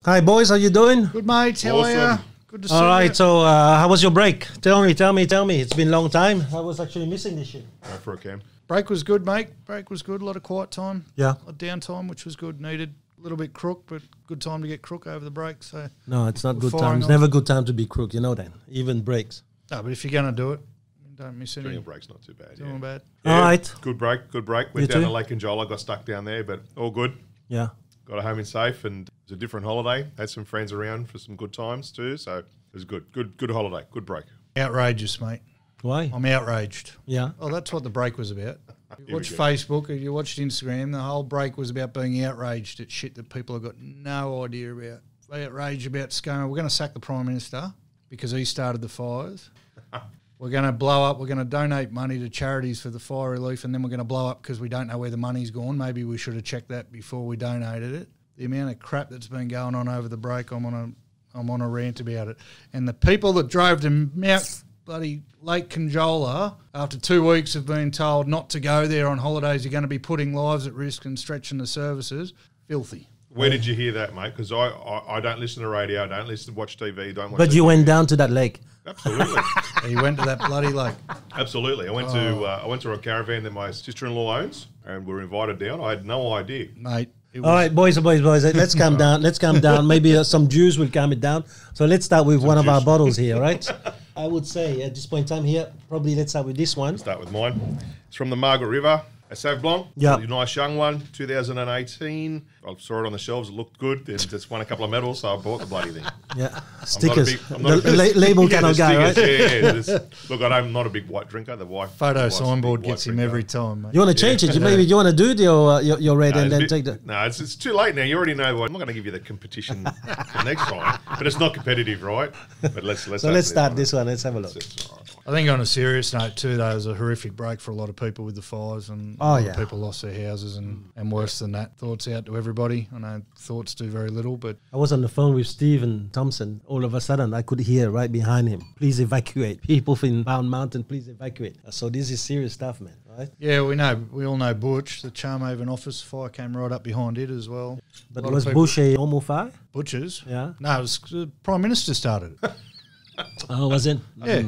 Hi boys, how you doing? Good mates, how are you? Good to see you. All right, so how was your break? Tell me. It's been a long time. I was actually missing this shit. Go for it, Cam. Break was good, mate. Break was good. A lot of quiet time. Yeah. A lot of downtime, which was good. Needed a little bit crook, but good time to get crook over the break. So No, it's not good time. firing It's off. never good time to be crook, you know that. Even breaks. no, but if you're going to do it, don't miss Doing a any. break's not too bad. Doing Yeah. bad. All right. Good break. You Went down too? to Lake Conjola, got stuck down there, but all good. Yeah. Got home in safe, and it was a different holiday. Had some friends around for some good times too, so it was good. Good holiday. Good break. Outrageous, mate. Why? I'm outraged. Yeah. Oh, that's what the break was about. Here You we watched go. Facebook, or you watched Instagram, the whole break was about being outraged at shit that people have got no idea about. They outraged about ScoMo. We're going to sack the Prime Minister because he started the fires. We're going to blow up. We're going to donate money to charities for the fire relief, and then we're going to blow up because we don't know where the money's gone. Maybe we should have checked that before we donated it. The amount of crap that's been going on over the break, I'm on a rant about it. And the people that drove to Mount bloody Lake Conjola after 2 weeks have been told not to go there on holidays, you're going to be putting lives at risk and stretching the services. Filthy. Where did you hear that, mate? Because I don't listen to radio, I don't listen to watch TV, don't watch. But you went down to that lake. Absolutely, He went to that bloody lake. absolutely. I went to a caravan that my sister-in-law owns, and we were invited down. I had no idea. Mate. It All right, boys. Let's calm down. Let's calm down. Maybe some juice will calm it down. So let's start with one of our bottles here, right? I would say at this point in time here, probably let's start with this one. Start with mine. It's from the Margaret River, a Sauvignon Blanc. Yeah. It's a nice young one, 2018. I saw it on the shelves. It looked good. It just won a couple of medals, so I bought the bloody thing. Yeah, stickers. I'm not a The big- label Yeah, kind of the guy, stickers, right? Yeah. Look, I'm not a big white drinker. The wife Photo wife's a big signboard white gets him drinker. every time, mate. You want to change it? Maybe you want to do your red and then take the. No, it's too late now. You already know what. I'm not going to give you the competition for next time, but it's not competitive, right? But let's So let's start this one. Let's have a look. It's all right. I think on a serious note too, though, it was a horrific break for a lot of people with the fires, and a lot of people lost their houses, and worse than that. Thoughts out to everybody. I know thoughts do very little, but I was on the phone with Stephen Thompson. All of a sudden, I could hear right behind him, please evacuate. People in Bound Mountain, please evacuate. So this is serious stuff, man, right? yeah, we all know Butch, the Charmhaven office fire came right up behind it as well. But A lot was of people- Bush a normal fire? Butchers? Yeah. No, it was the Prime Minister started it. Oh, was it? Yeah.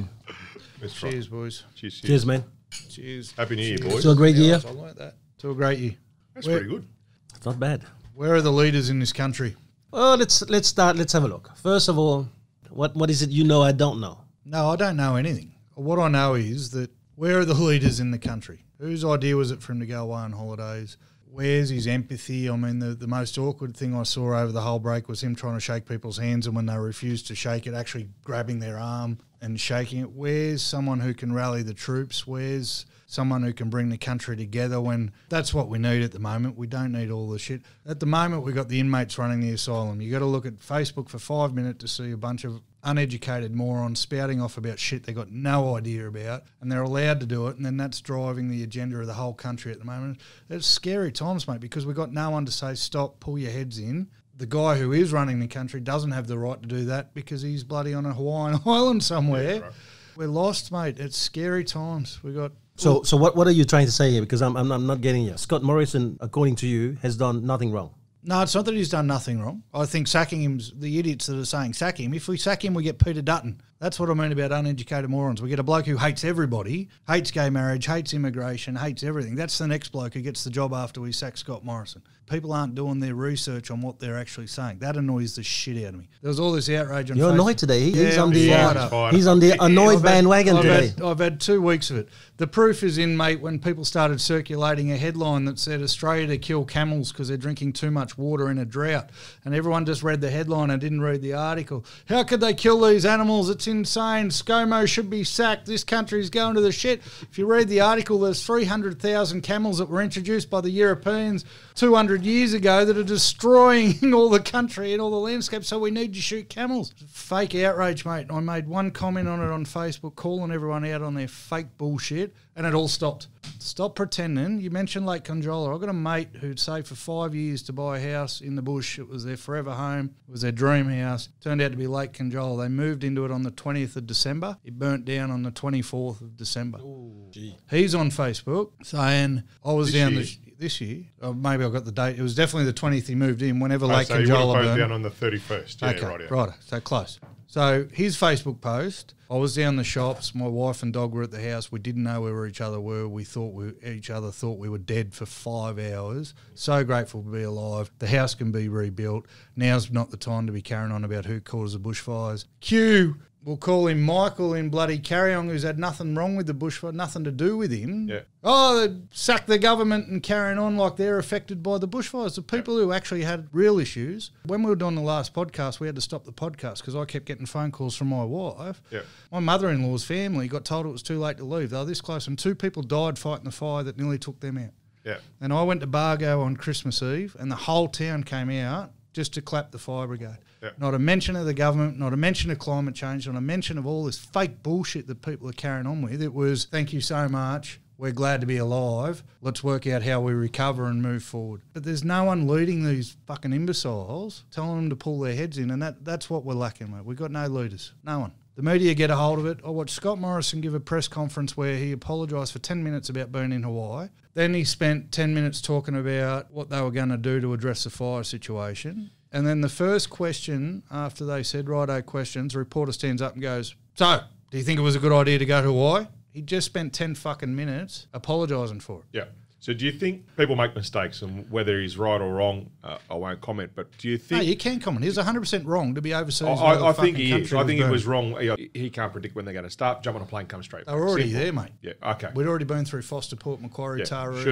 Let's try. Cheers, boys. Cheers. Cheers, man. Cheers. Happy New Year, boys. So a great year. I like that. To a great year. That's pretty good. It's not bad. Where are the leaders in this country? Well, let's start. Let's have a look. First of all, what is it you know I don't know? No, I don't know anything. What I know is that where are the leaders in the country? Whose idea was it for him to go away on holidays? Where's his empathy? I mean, the most awkward thing I saw over the whole break was him trying to shake people's hands, and when they refused to shake it, actually grabbing their arm and shaking it. Where's someone who can rally the troops? Where's someone who can bring the country together when that's what we need at the moment? We don't need all the shit. At the moment, we've got the inmates running the asylum. You got to look at Facebook for 5 minutes to see a bunch of uneducated morons spouting off about shit they got no idea about, and they're allowed to do it, and then that's driving the agenda of the whole country at the moment. It's scary times, mate, because we've got no one to say, stop, pull your heads in. The guy who is running the country doesn't have the right to do that because he's bloody on a Hawaiian island somewhere. Yeah, right. We're lost, mate. It's scary times. We got... So what are you trying to say here? Because I'm not getting you. Scott Morrison, according to you, has done nothing wrong. No, it's not that he's done nothing wrong. I think sacking him's the idiots that are saying sack him. If we sack him, we get Peter Dutton. That's what I mean about uneducated morons. We get a bloke who hates everybody, hates gay marriage, hates immigration, hates everything. That's the next bloke who gets the job after we sack Scott Morrison. People aren't doing their research on what they're actually saying. That annoys the shit out of me. There was all this outrage on You're Facebook. annoyed today. He's on I'm the fired up. he's on the annoyed bandwagon today. I've had 2 weeks of it. The proof is in, mate, when people started circulating a headline that said Australia to kill camels because they're drinking too much water in a drought. And everyone just read the headline and didn't read the article. How could they kill these animals? It's insane. ScoMo should be sacked. This country's going to the shit. If you read the article, there's 300,000 camels that were introduced by the Europeans 200 years ago that are destroying all the country and all the landscape, so we need to shoot camels. Fake outrage, mate. I made one comment on it on Facebook calling everyone out on their fake bullshit, and it all stopped. Stop pretending. You mentioned Lake Conjola. I've got a mate who'd saved for 5 years to buy a house in the bush. It was their forever home. It was their dream house. Turned out to be Lake Conjola. They moved into it on the 20th of December. It burnt down on the 24th of December. Ooh, gee. He's on Facebook saying, I was down this year. Or maybe I got the date. It was definitely the 20th he moved in. Whenever Lake so you would have Conjola phoned burned. down on the 31st. Yeah, Okay, right. Yeah. right. So close. So his Facebook post, I was down the shops. My wife and dog were at the house. We didn't know where each other were. We thought each other thought we were dead for 5 hours. So grateful to be alive. The house can be rebuilt. Now's not the time to be carrying on about who caused the bushfires. Q, we'll call him Michael in bloody Carryong, who's had nothing wrong with the bushfire, nothing to do with him. Yeah. Oh, they sack the government and carrying on like they're affected by the bushfires. The people who actually had real issues. When we were doing the last podcast, we had to stop the podcast because I kept getting phone calls from my wife. Yeah. My mother-in-law's family got told it was too late to leave. They were this close, and 2 people died fighting the fire that nearly took them out. Yeah. And I went to Bargo on Christmas Eve, and the whole town came out just to clap the fire brigade. Yeah. Not a mention of the government, not a mention of climate change, not a mention of all this fake bullshit that people are carrying on with. It was, thank you so much. We're glad to be alive. Let's work out how we recover and move forward. But there's no one leading these fucking imbeciles, telling them to pull their heads in, and that's what we're lacking, mate. We've got no leaders. No one. The media get a hold of it. I watched Scott Morrison give a press conference where he apologised for 10 minutes about being in Hawaii. Then he spent 10 minutes talking about what they were going to do to address the fire situation. And then the first question, after they said, righto, questions, the reporter stands up and goes, so, do you think it was a good idea to go to Hawaii? He just spent 10 fucking minutes apologising for it. Yeah. So do you think people make mistakes, and whether he's right or wrong, I won't comment, but do you think... No, you can comment. He's 100% wrong to be overseas. I think he is. I think he was wrong. He can't predict when they're going to start. Jump on a plane, come straight back. They were already Simple. there, mate. Yeah, okay. We'd already been through Foster, Port Macquarie, Taree.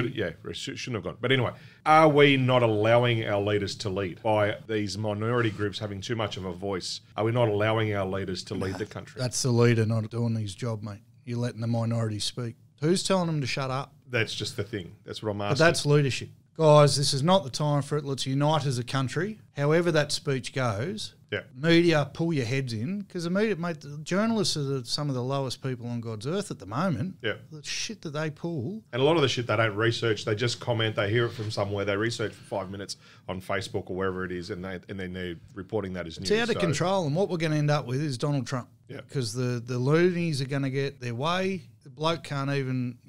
Shouldn't have gone. But anyway, are we not allowing our leaders to lead by these minority groups having too much of a voice? Are we not allowing our leaders to lead the country? That's the leader not doing his job, mate. You're letting the minority speak. Who's telling them to shut up? That's just the thing. That's what I'm asking. But that's leadership. Guys, this is not the time for it. Let's unite as a country. However that speech goes, Yeah. media, pull your heads in. Because the media, mate, the journalists are some of the lowest people on God's earth at the moment. Yeah. The shit that they pull. And a lot of the shit they don't research. They just comment. They hear it from somewhere. They research for 5 minutes on Facebook or wherever it is, and then they're reporting that as news. It's out of control. And what we're going to end up with is Donald Trump. Yeah. Because the loonies are going to get their way. The bloke can't even,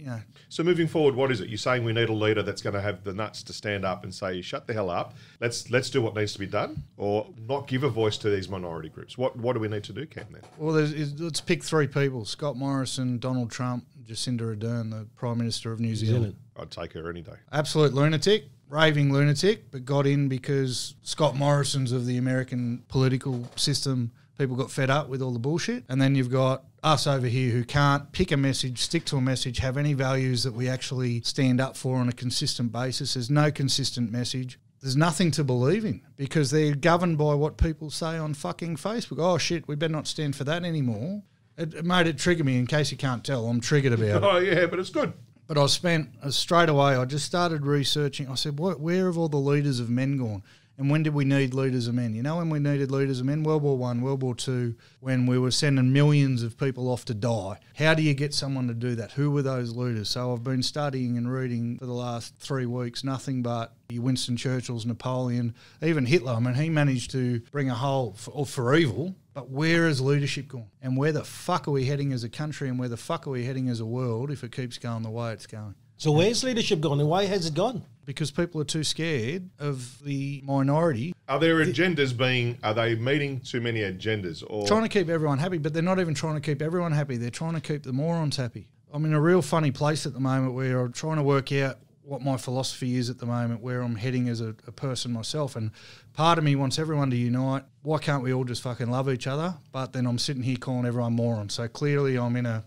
So moving forward, what is it? You're saying we need a leader that's going to have the nuts to stand up and say, shut the hell up. Let's do what needs to be done, or not give a voice to these minority groups. What do we need to do, Cam, then? Well, let's pick 3 people: Scott Morrison, Donald Trump, Jacinda Ardern, the Prime Minister of New Zealand. I'd take her any day. Absolute lunatic, raving lunatic, but got in because Scott Morrison's of the American political system. People got fed up with all the bullshit. And then you've got us over here who can't pick a message, stick to a message, have any values that we actually stand up for on a consistent basis. There's no consistent message. There's nothing to believe in because they're governed by what people say on fucking Facebook. Oh, shit, we better not stand for that anymore. It made it trigger me. In case you can't tell, I'm triggered about it. Oh, yeah, but it's good. But I spent, straight away, I just started researching. I said, where have all the leaders of men gone? And when did we need leaders of men? You know when we needed leaders of men? World War I, World War II, when we were sending millions of people off to die. How do you get someone to do that? Who were those leaders? So I've been studying and reading for the last 3 weeks, nothing but Winston Churchill's, Napoleon, even Hitler. I mean, he managed to bring a whole, for evil, but where has leadership gone? And where the fuck are we heading as a country, and where the fuck are we heading as a world if it keeps going the way it's going? So where's leadership gone, and why has it gone? Because people are too scared of the minority. Are there agendas are they meeting too many agendas? Or trying to keep everyone happy, but they're not even trying to keep everyone happy. They're trying to keep the morons happy. I'm in a real funny place at the moment where I'm trying to work out what my philosophy is at the moment, where I'm heading as a person myself. And part of me wants everyone to unite. Why can't we all just fucking love each other? But then I'm sitting here calling everyone morons. So clearly I'm in a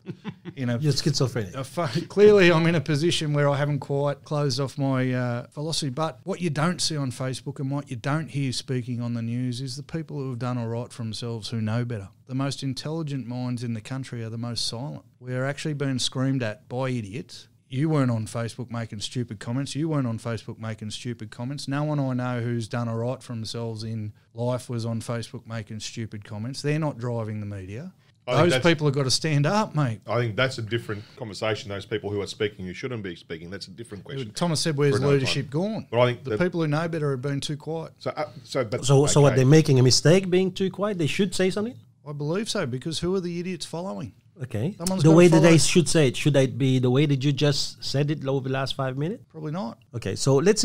You're schizophrenic. Clearly I'm in a position where I haven't quite closed off my philosophy. But what you don't see on Facebook and what you don't hear speaking on the news is the people who have done all right for themselves, who know better. The most intelligent minds in the country are the most silent. We're actually being screamed at by idiots. You weren't on Facebook making stupid comments. You weren't on Facebook making stupid comments. No one I know who's done all right for themselves in life was on Facebook making stupid comments. They're not driving the media. Those people have got to stand up, mate. I think that's a different conversation. Those people who are speaking who shouldn't be speaking, that's a different question. Thomas said, where's leadership gone? But I think the people who know better have been too quiet. So are they making a mistake being too quiet? They should say something? I believe so, because who are the idiots following? Okay. Someone's The gotta way that follow. they should say it, should it be the way that you just said it over the last 5 minutes? Probably not. Okay, so let's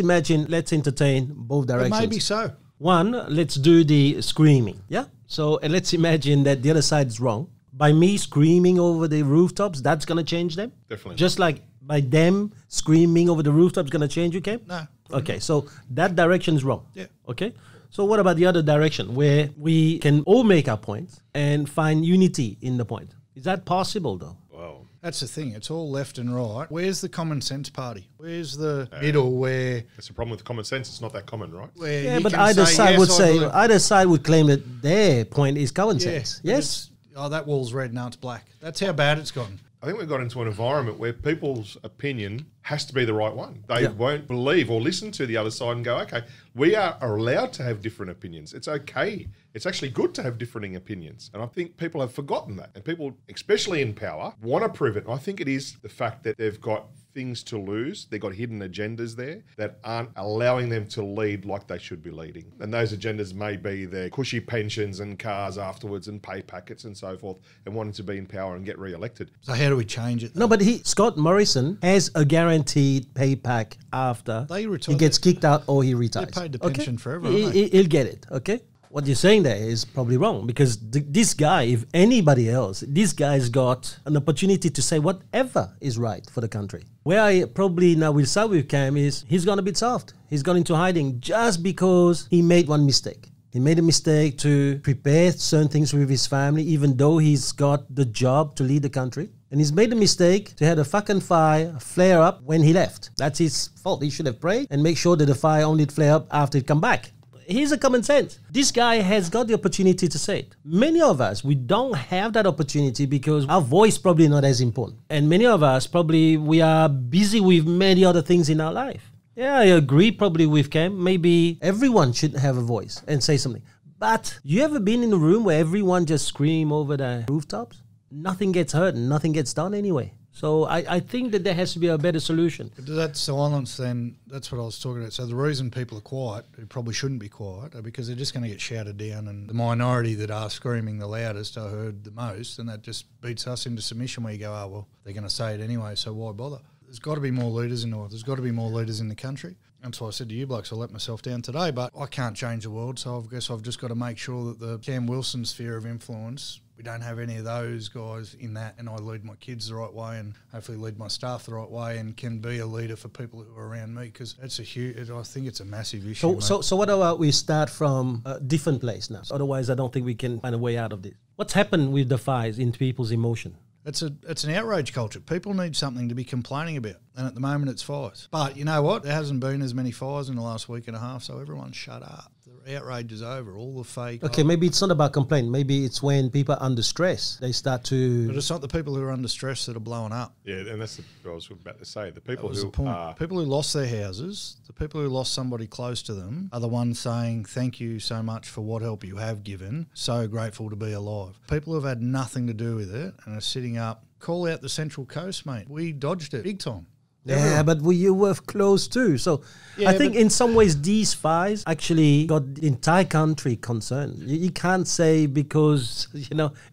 entertain both But directions. maybe so. One, let's do the screaming. Yeah? So and let's imagine that the other side is wrong. By me screaming over the rooftops, that's going to change them? Definitely. Just like by them screaming over the rooftops going to change you, Cam? No. Okay, so that direction is wrong. Yeah. Okay? So what about the other direction where we can all make our points and find unity in the point? Is that possible though? Wow. That's the thing. It's all left and right. Where's the common sense party? Where's the middle where That's the problem with common sense. It's not that common, right? Yeah, you but can either side yes, would I say believe- either side would claim that their point is common Yeah, sense. but Yes. it's- Oh, that wall's red, now it's black. That's how bad it's gotten. I think we've got into an environment where people's opinion has to be the right one. They Yeah. won't believe or listen to the other side and go, okay, we are allowed to have different opinions. It's okay. It's actually good to have differing opinions. And I think people have forgotten that. And people, especially in power, want to prove it. And I think it is the fact that they've got things to lose. They've got hidden agendas there that aren't allowing them to lead like they should be leading. And those agendas may be their cushy pensions and cars afterwards and pay packets and so forth and wanting to be in power and get re-elected. So how do we change it? No, but Scott Morrison has a guaranteed pay pack after They he retire. gets kicked out or he retires. paid the pension forever, He- aren't they? He'll get it, okay? What you're saying there is probably wrong because this guy, if anybody else, this guy's got an opportunity to say whatever is right for the country. Where I probably now will start with Cam is he's gone a bit soft. He's gone into hiding just because he made one mistake. He made a mistake to prepare certain things with his family, even though he's got the job to lead the country. And he's made a mistake to have a fucking fire flare up when he left. That's his fault. He should have prayed and make sure that the fire only flare up after it come back. Here's a common sense. This guy has got the opportunity to say it. Many of us, we don't have that opportunity because our voice probably not as important. And many of us probably we are busy with many other things in our life. Yeah, I agree probably with Cam. Maybe everyone should have a voice and say something. But you ever been in a room where everyone just scream over the rooftops? Nothing gets heard and nothing gets done anyway. So I think that there has to be a better solution. But that silence, then, that's what I was talking about. So the reason people are quiet, who probably shouldn't be quiet, are because they're just going to get shouted down, and the minority that are screaming the loudest are heard the most, and that just beats us into submission where you go, oh, well, they're going to say it anyway, so why bother? There's got to be more leaders in the world. There's got to be more leaders in the country. That's why I said to you blokes, I let myself down today, but I can't change the world, so I guess I've just got to make sure that the Cam Wilson sphere of influence, we don't have any of those guys in that, and I lead my kids the right way and hopefully lead my staff the right way and can be a leader for people who are around me, because it's a huge, I think it's a massive issue. So what about we start from a different place now? Otherwise, I don't think we can find a way out of this. What's happened with the fires in people's emotion? It's an outrage culture. People need something to be complaining about, and at the moment it's fires. But you know what? There hasn't been as many fires in the last week and a half, so everyone shut up. The outrage is over. All the fake. Okay, maybe it's not about complaint. Maybe it's when people are under stress, they start But to... it's not the people who are under stress that are blowing up. Yeah, and that's what I was about to say. The people That was who the point. are... People who lost their houses, the people who lost somebody close to them, are the ones saying, thank you so much for what help you have given. So grateful to be alive. People who have had nothing to do with it and are sitting up, call out the Central Coast, mate. We dodged it big time. Yeah, but you were close too. So Yeah, I think but- in some ways these fires actually got the entire country concerned. You can't say because,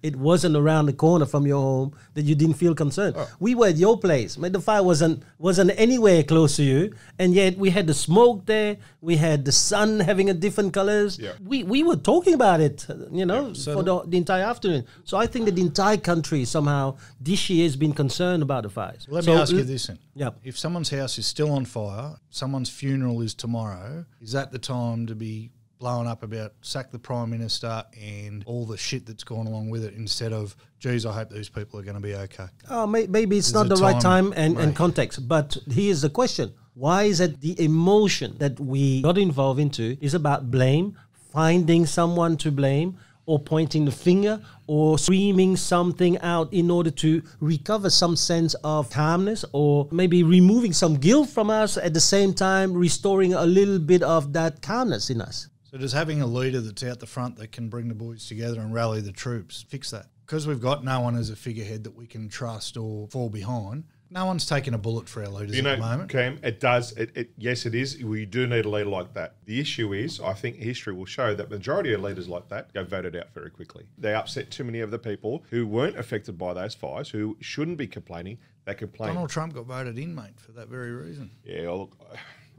it wasn't around the corner from your home that you didn't feel concerned. Oh. We were at your place. The fire wasn't anywhere close to you. And yet we had the smoke there. We had the sun having a different colors. Yeah. We were talking about it, for the entire afternoon. So I think that the entire country somehow this year has been concerned about the fires. Let So me ask you this then. Yeah. If someone's house is still on fire, someone's funeral is tomorrow, is that the time to be blowing up about sack the Prime Minister and all the shit that's gone along with it instead of, geez, I hope these people are going to be okay? Oh, maybe it's There's not a the right time, time and right. context. But here's the question. Why is it the emotion that we got involved into is about blame, finding someone to blame, or pointing the finger, or screaming something out in order to recover some sense of calmness, or maybe removing some guilt from us, at the same time restoring a little bit of that calmness in us? So does having a leader that's out the front that can bring the boys together and rally the troops fix that? Because we've got no one as a figurehead that we can trust or fall behind, No one's taking a bullet for our leaders You know, at the moment. Cam, it does. Yes, it is. We do need a leader like that. The issue is, I think history will show that the majority of leaders like that go voted out very quickly. They upset too many of the people who weren't affected by those fires, who shouldn't be complaining. They complain. Donald Trump got voted in, mate, for that very reason. Yeah, well,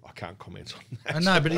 I can't comment on that. I know, but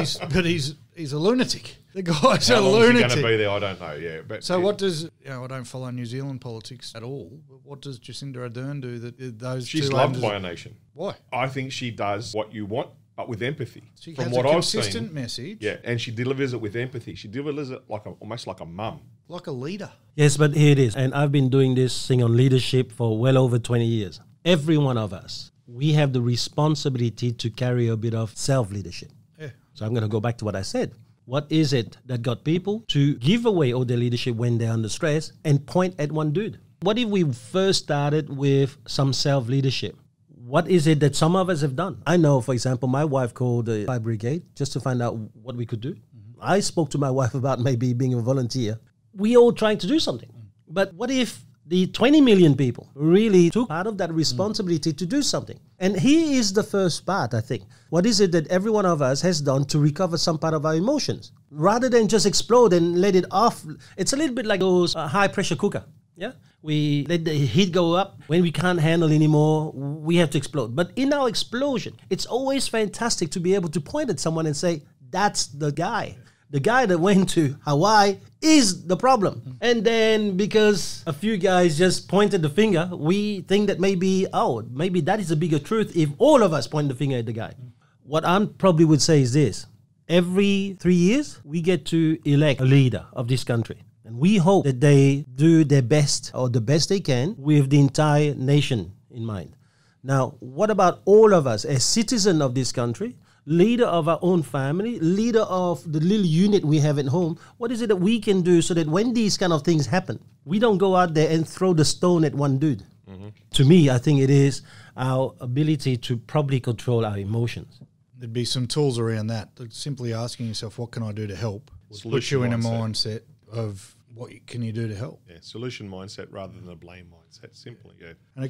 he's a lunatic. The guy's How a long is he lunatic. going to be there? I don't know. Yeah, but So what does I don't follow New Zealand politics at all. But what does Jacinda Ardern do that those she's two loved ages- by a nation. Why? I think she does what you want, but with empathy. She From has what a I've consistent seen, message, yeah, and she delivers it with empathy. She delivers it almost like a mum. like a leader. Yes, but here it is. And I've been doing this thing on leadership for well over 20 years. Every one of us, we have the responsibility to carry a bit of self-leadership. Yeah. So I'm going to go back to what I said. What is it that got people to give away all their leadership when they're under stress and point at one dude? What if we first started with some self-leadership? What is it that some of us have done? I know, for example, my wife called the fire brigade just to find out what we could do. I spoke to my wife about maybe being a volunteer. We all trying to do something. But what if the 20 million people really took part of that responsibility to do something? And here is the first part, I think. What is it that every one of us has done to recover some part of our emotions? Rather than just explode and let it off, it's a little bit like those high-pressure cooker. Yeah, we let the heat go up. When we can't handle anymore, we have to explode. But in our explosion, it's always fantastic to be able to point at someone and say, that's the guy. The guy that went to Hawaii is the problem. And then because a few guys just pointed the finger, we think that maybe that is a bigger truth if all of us point the finger at the guy. What I probably would say is this. Every 3 years, we get to elect a leader of this country. And we hope that they do their best or the best they can with the entire nation in mind. Now, what about all of us as citizens of this country, leader of our own family, leader of the little unit we have at home? What is it that we can do so that when these kind of things happen, we don't go out there and throw the stone at one dude? Mm-hmm. To me, I think it is our ability to probably control our emotions. There'd be some tools around that. Simply asking yourself, what can I do to help? Put you in a mindset of what can you do to help? Yeah, solution mindset rather than a blame mindset. Simply, yeah. And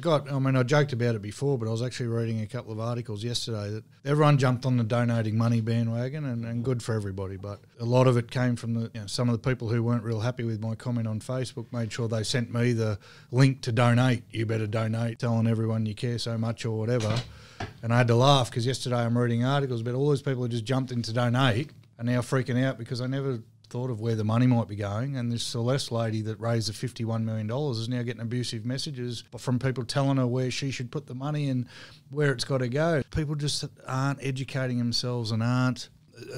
I joked about it before, but I was actually reading a couple of articles yesterday that everyone jumped on the donating money bandwagon and good for everybody. But a lot of it came from some of the people who weren't real happy with my comment on Facebook made sure they sent me the link to donate. You better donate, telling everyone you care so much or whatever. And I had to laugh because yesterday I'm reading articles about all those people who just jumped in to donate are now freaking out because they never thought of where the money might be going, and this Celeste lady that raised the $51 million is now getting abusive messages from people telling her where she should put the money and where it's got to go. People just aren't educating themselves and aren't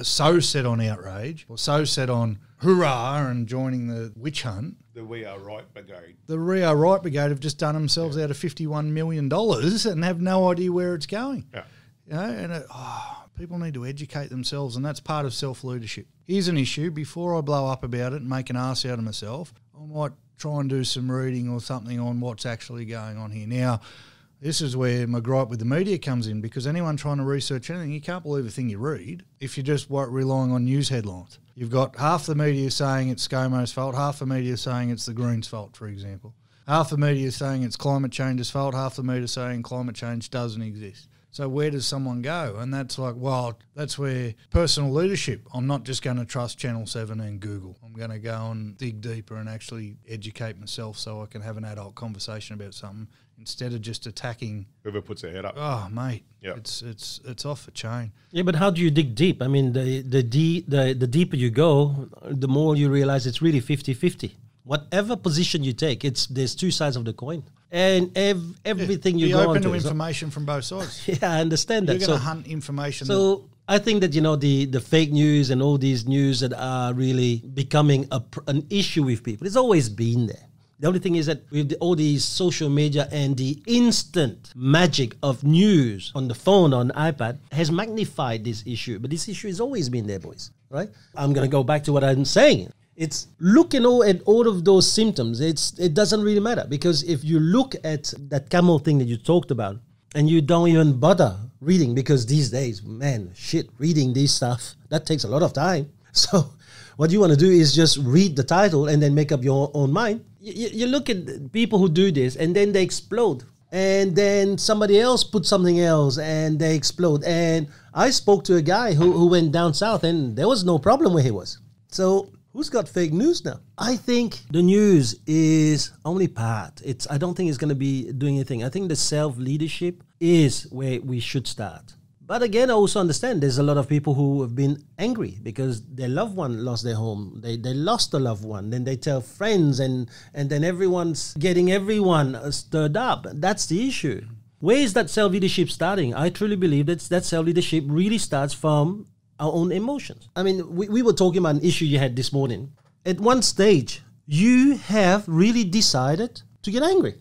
so set on outrage or so set on hurrah and joining the witch hunt. The We Are Right Brigade. The We Are Right Brigade have just done themselves out of $51 million and have no idea where it's going. Yeah. And people need to educate themselves, and that's part of self-leadership. Here's an issue. Before I blow up about it and make an ass out of myself, I might try and do some reading or something on what's actually going on here. Now, this is where my gripe with the media comes in, because anyone trying to research anything, you can't believe a thing you read if you're just relying on news headlines. You've got half the media saying it's ScoMo's fault, half the media saying it's the Greens' fault, for example. Half the media saying it's climate change's fault, half the media saying climate change doesn't exist. So where does someone go? And that's like, well, that's where personal leadership. I'm not just going to trust Channel 7 and Google. I'm going to go and dig deeper and actually educate myself so I can have an adult conversation about something instead of just attacking whoever puts their head up. Oh, mate, Yep. it's off the chain. Yeah, but how do you dig deep? I mean, the deeper you go, the more you realize it's really 50-50. Whatever position you take, there's two sides of the coin. And everything you Be go on open to to information from both sides. Yeah, I understand that. You're going to hunt information. So I think that, the fake news and all these news that are really becoming an issue with people, it's always been there. The only thing is that with all these social media and the instant magic of news on the phone, on the iPad, has magnified this issue. But this issue has always been there, boys, right? I'm going to go back to what I'm saying. It's looking at all of those symptoms. It doesn't really matter, because if you look at that camel thing that you talked about and you don't even bother reading, because these days, reading this stuff, that takes a lot of time. So what you want to do is just read the title and then make up your own mind. You look at people who do this and then they explode. and then somebody else put something else and they explode. And I spoke to a guy who went down south and there was no problem where he was. So who's got fake news now? I think the news is only part. I don't think it's going to be doing anything. I think the self-leadership is where we should start. But again, I also understand there's a lot of people who have been angry because their loved one lost their home. They lost a loved one. Then they tell friends and then everyone's getting everyone stirred up. That's the issue. Where is that self-leadership starting? I truly believe that self-leadership really starts from our own emotions. I mean, we were talking about an issue you had this morning. At one stage, you have really decided to get angry.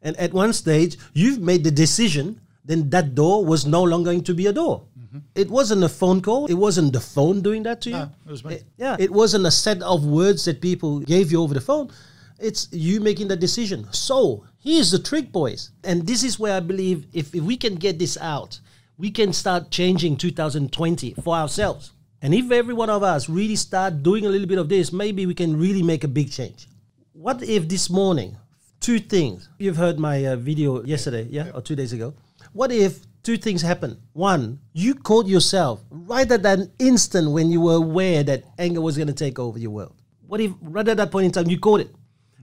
And at one stage, you've made the decision, then that door was no longer going to be a door. It wasn't a phone call. It wasn't the phone doing that to you. No, it was me. It wasn't a set of words that people gave you over the phone. It's you making that decision. So here's the trick, boys. And this is where I believe if we can get this out, we can start changing 2020 for ourselves. And if every one of us really start doing a little bit of this, maybe we can really make a big change. What if this morning, 2 things, you've heard my video yesterday, or 2 days ago. What if 2 things happen? 1, you caught yourself right at that instant when you were aware that anger was going to take over your world. What if right at that point in time you caught it?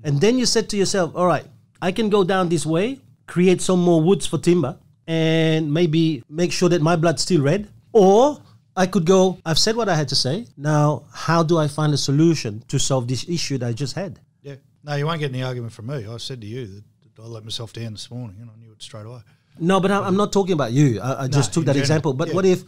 And then you said to yourself, all right, I can go down this way, create some more woods for timber, and maybe make sure that my blood's still red. Or I could go, I've said what I had to say. Now, how do I find a solution to solve this issue that I just had? Yeah. No, you won't get any argument from me. I said to you that I let myself down this morning and I knew it straight away. No, but I'm not talking about you. I just took that example. But what if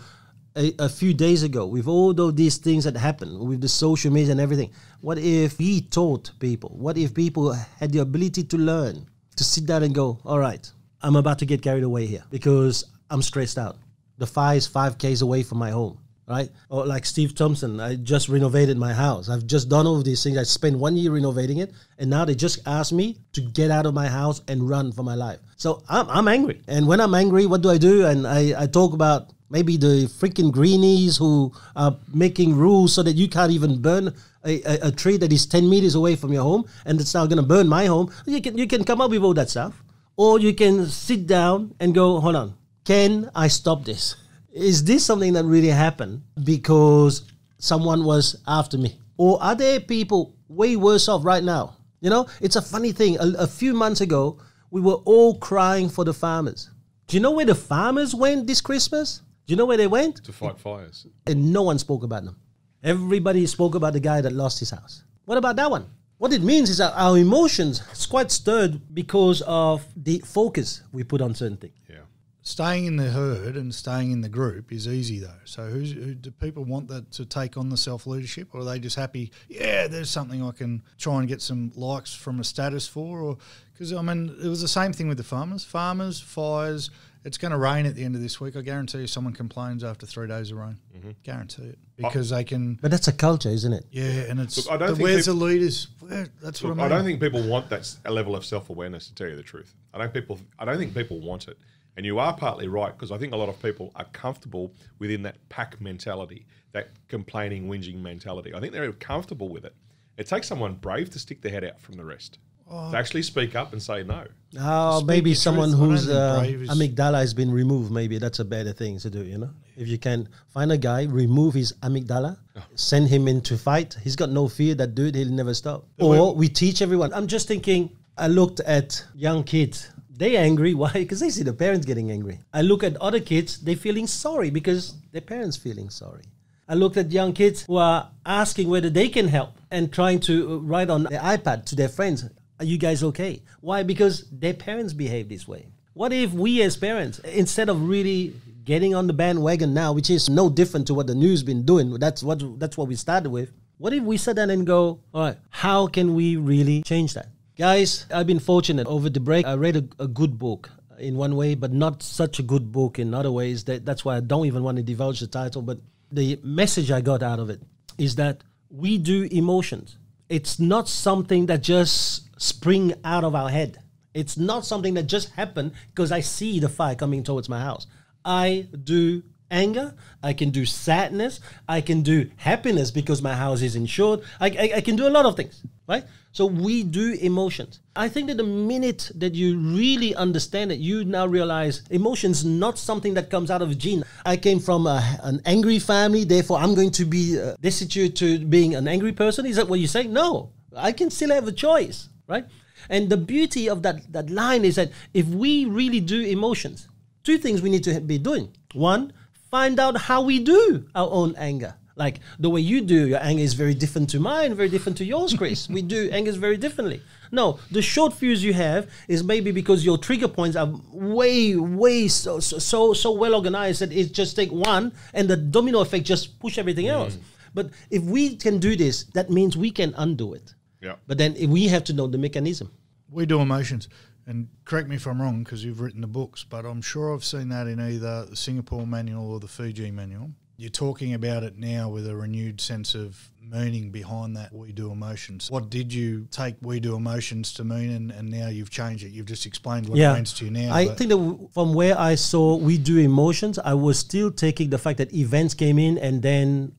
a few days ago, with all these things that happened, with the social media and everything, what if we taught people? What if people had the ability to learn, to sit down and go, all right, I'm about to get carried away here because I'm stressed out. The fire is 5 k's away from my home, right? Or like Steve Thompson, I just renovated my house. I've just done all of these things. I spent 1 year renovating it, and now they just asked me to get out of my house and run for my life. So I'm angry. And when I'm angry, what do? And I talk about maybe the freaking greenies who are making rules so that you can't even burn a tree that is 10 meters away from your home, and it's now going to burn my home. You can come up with all that stuff. Or you can sit down and go, hold on, can I stop this? Is this something that really happened because someone was after me? Or are there people way worse off right now? You know, it's a funny thing. A few months ago, we were all crying for the farmers. Do you know where the farmers went this Christmas? Do you know where they went? To fight fires. And no one spoke about them. Everybody spoke about the guy that lost his house. What about that one? What it means is that our emotions is quite stirred because of the focus we put on certain things. Yeah. Staying in the herd and staying in the group is easy though. So who do people want that to take on the self-leadership, or are they just happy, yeah, there's something I can try and get some likes from a status for? Or because, I mean, it was the same thing with the farmers. Farmers, fires, it's going to rain at the end of this week. I guarantee you someone complains after 3 days of rain. Mm-hmm. Guarantee it. Because they can... But that's a culture, isn't it? Yeah, and it's... Look, I don't think where's the leaders? That's what I mean. I don't think people want a level of self-awareness, to tell you the truth. I don't think people want it. And you are partly right, because I think a lot of people are comfortable within that pack mentality, that complaining, whinging mentality. I think they're comfortable with it. It takes someone brave to stick their head out from the rest, to actually speak up and say no. Oh, maybe someone whose amygdala has been removed. Maybe that's a better thing to do, you know? If you can find a guy, remove his amygdala, send him into fight. He's got no fear, that dude, he'll never stop. Or we teach everyone. I'm just thinking, I looked at young kids. They're angry. Why? Because they see the parents getting angry. I look at other kids, they're feeling sorry because their parents feeling sorry. I looked at young kids who are asking whether they can help and trying to write on their iPad to their friends, are you guys okay? Why? Because their parents behave this way. What if we as parents, instead of really getting on the bandwagon now, which is no different to what the news been doing, that's what we started with, what if we sit down and go, all right, how can we really change that? Guys, I've been fortunate over the break. I read a good book in one way, but not such a good book in other ways. That's why I don't even want to divulge the title. But the message I got out of it is that we do emotions. It's not something that just spring out of our head. It's not something that just happened because I see the fire coming towards my house. I do anger, I can do sadness, I can do happiness because my house is insured. I can do a lot of things, right? So we do emotions. I think that the minute that you really understand it, you now realize emotions not something that comes out of a gene. I came from an angry family, therefore I'm going to be destitute to being an angry person. Is that what you say? No, I can still have a choice, right? And the beauty of that line is that if we really do emotions, two things we need to be doing. One, find out how we do our own anger. Like the way you do your anger is very different to mine, very different to yours, Chris. We do angers very differently. No, the short fuse you have is maybe because your trigger points are way so well organized that it just take one and the domino effect just push everything else. But if we can do this, that means we can undo it. Yeah. But then we have to know the mechanism. We do emotions. And correct me if I'm wrong because you've written the books, but I'm sure I've seen that in either the Singapore manual or the Fiji manual. You're talking about it now with a renewed sense of meaning behind that we do emotions. What did you take we do emotions to mean and now you've changed it? You've just explained what it means to you now. I think that from where I saw we do emotions, I was still taking the fact that events came in and then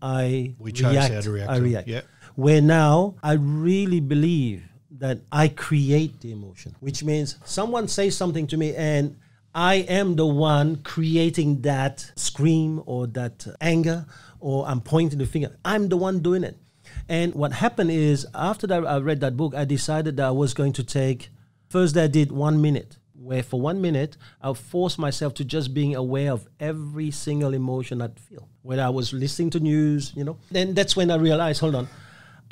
we chose how to react. I react. Yeah. Where now I really believe that I create the emotion, which means someone says something to me and I am the one creating that scream or that anger, or I'm pointing the finger. I'm the one doing it. And what happened is after that I read that book, I decided that I was going to take, first I did 1 minute, where for 1 minute, I'll force myself to just being aware of every single emotion I feel. Whether I was listening to news, Then that's when I realized, hold on,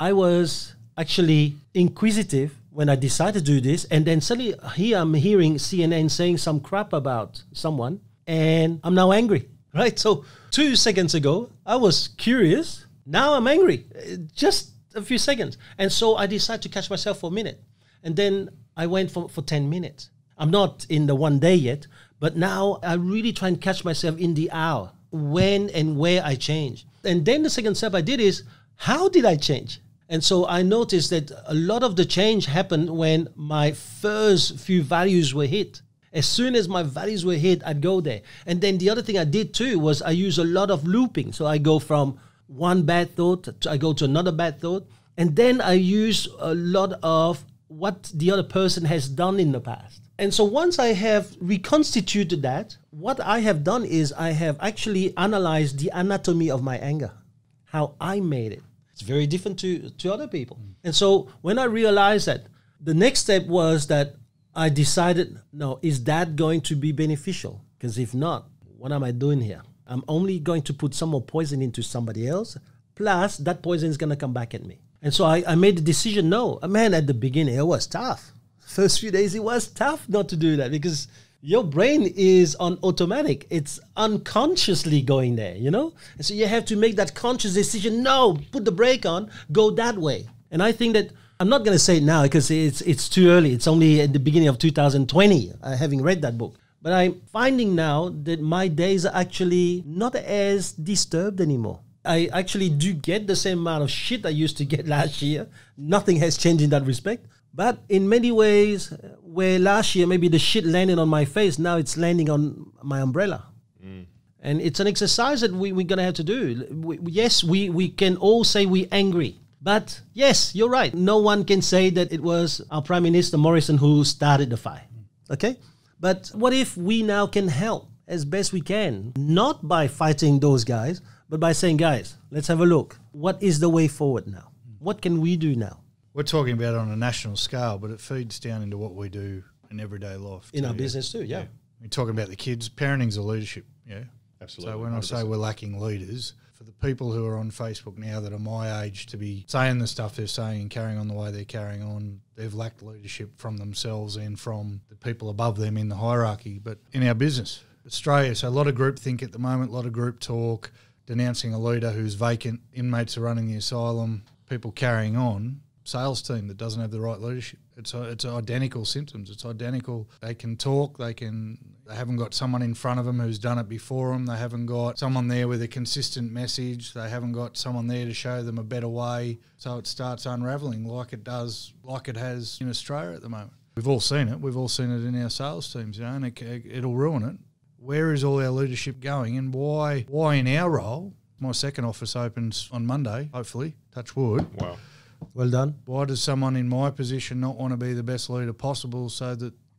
I was actually inquisitive when I decided to do this, and then suddenly here I'm hearing CNN saying some crap about someone, and I'm now angry, right? So 2 seconds ago, I was curious. Now I'm angry, just a few seconds. And so I decided to catch myself for a minute. And then I went for 10 minutes. I'm not in the 1 day yet, but now I really try and catch myself in the hour, when and where I change. And then the second step I did is, how did I change? And so I noticed that a lot of the change happened when my first few values were hit. As soon as my values were hit, I'd go there. And then the other thing I did too was I use a lot of looping. So I go from one bad thought, I go to another bad thought. And then I use a lot of what the other person has done in the past. And so once I have reconstituted that, what I have done is I have actually analyzed the anatomy of my anger, how I made it. It's very different to other people. And so when I realized that, the next step was that I decided, no, is that going to be beneficial? Because if not, what am I doing here? I'm only going to put some more poison into somebody else, plus that poison is going to come back at me. And so I made the decision, no. Man, at the beginning, it was tough. First few days, it was tough not to do that because your brain is on automatic. It's unconsciously going there, And so you have to make that conscious decision. No, put the brake on, go that way. And I think that I'm not going to say it now because it's too early. It's only at the beginning of 2020, having read that book. But I'm finding now that my days are actually not as disturbed anymore. I actually do get the same amount of shit I used to get last year. Nothing has changed in that respect. But in many ways, where last year maybe the shit landed on my face, now it's landing on my umbrella. And it's an exercise that we're going to have to do. We can all say we're angry. But yes, you're right. No one can say that it was our Prime Minister Morrison who started the fire. Okay? But what if we now can help as best we can? Not by fighting those guys, but by saying, guys, let's have a look. What is the way forward now? What can we do now? We're talking about it on a national scale, but it feeds down into what we do in everyday life. In our business too, yeah. We're talking about the kids. Parenting's a leadership, yeah. Absolutely. So when 100%. I say we're lacking leaders, for the people who are on Facebook now that are my age to be saying the stuff they're saying and carrying on the way they're carrying on, they've lacked leadership from themselves and from the people above them in the hierarchy. But in our business, Australia, so a lot of groupthink at the moment, a lot of group talk, denouncing a leader who's vacant, inmates are running the asylum, people carrying on. Sales team that doesn't have the right leadership. It's identical symptoms. It's identical. They can talk. They haven't got someone in front of them who's done it before them. They haven't got someone there with a consistent message. They haven't got someone there to show them a better way. So it starts unravelling like it has in Australia at the moment. We've all seen it. We've all seen it in our sales teams, and it'll ruin it. where is all our leadership going, and why in our role, my second office opens on Monday, hopefully, touch wood. Wow. Well done. Why does someone in my position not want to be the best leader possible so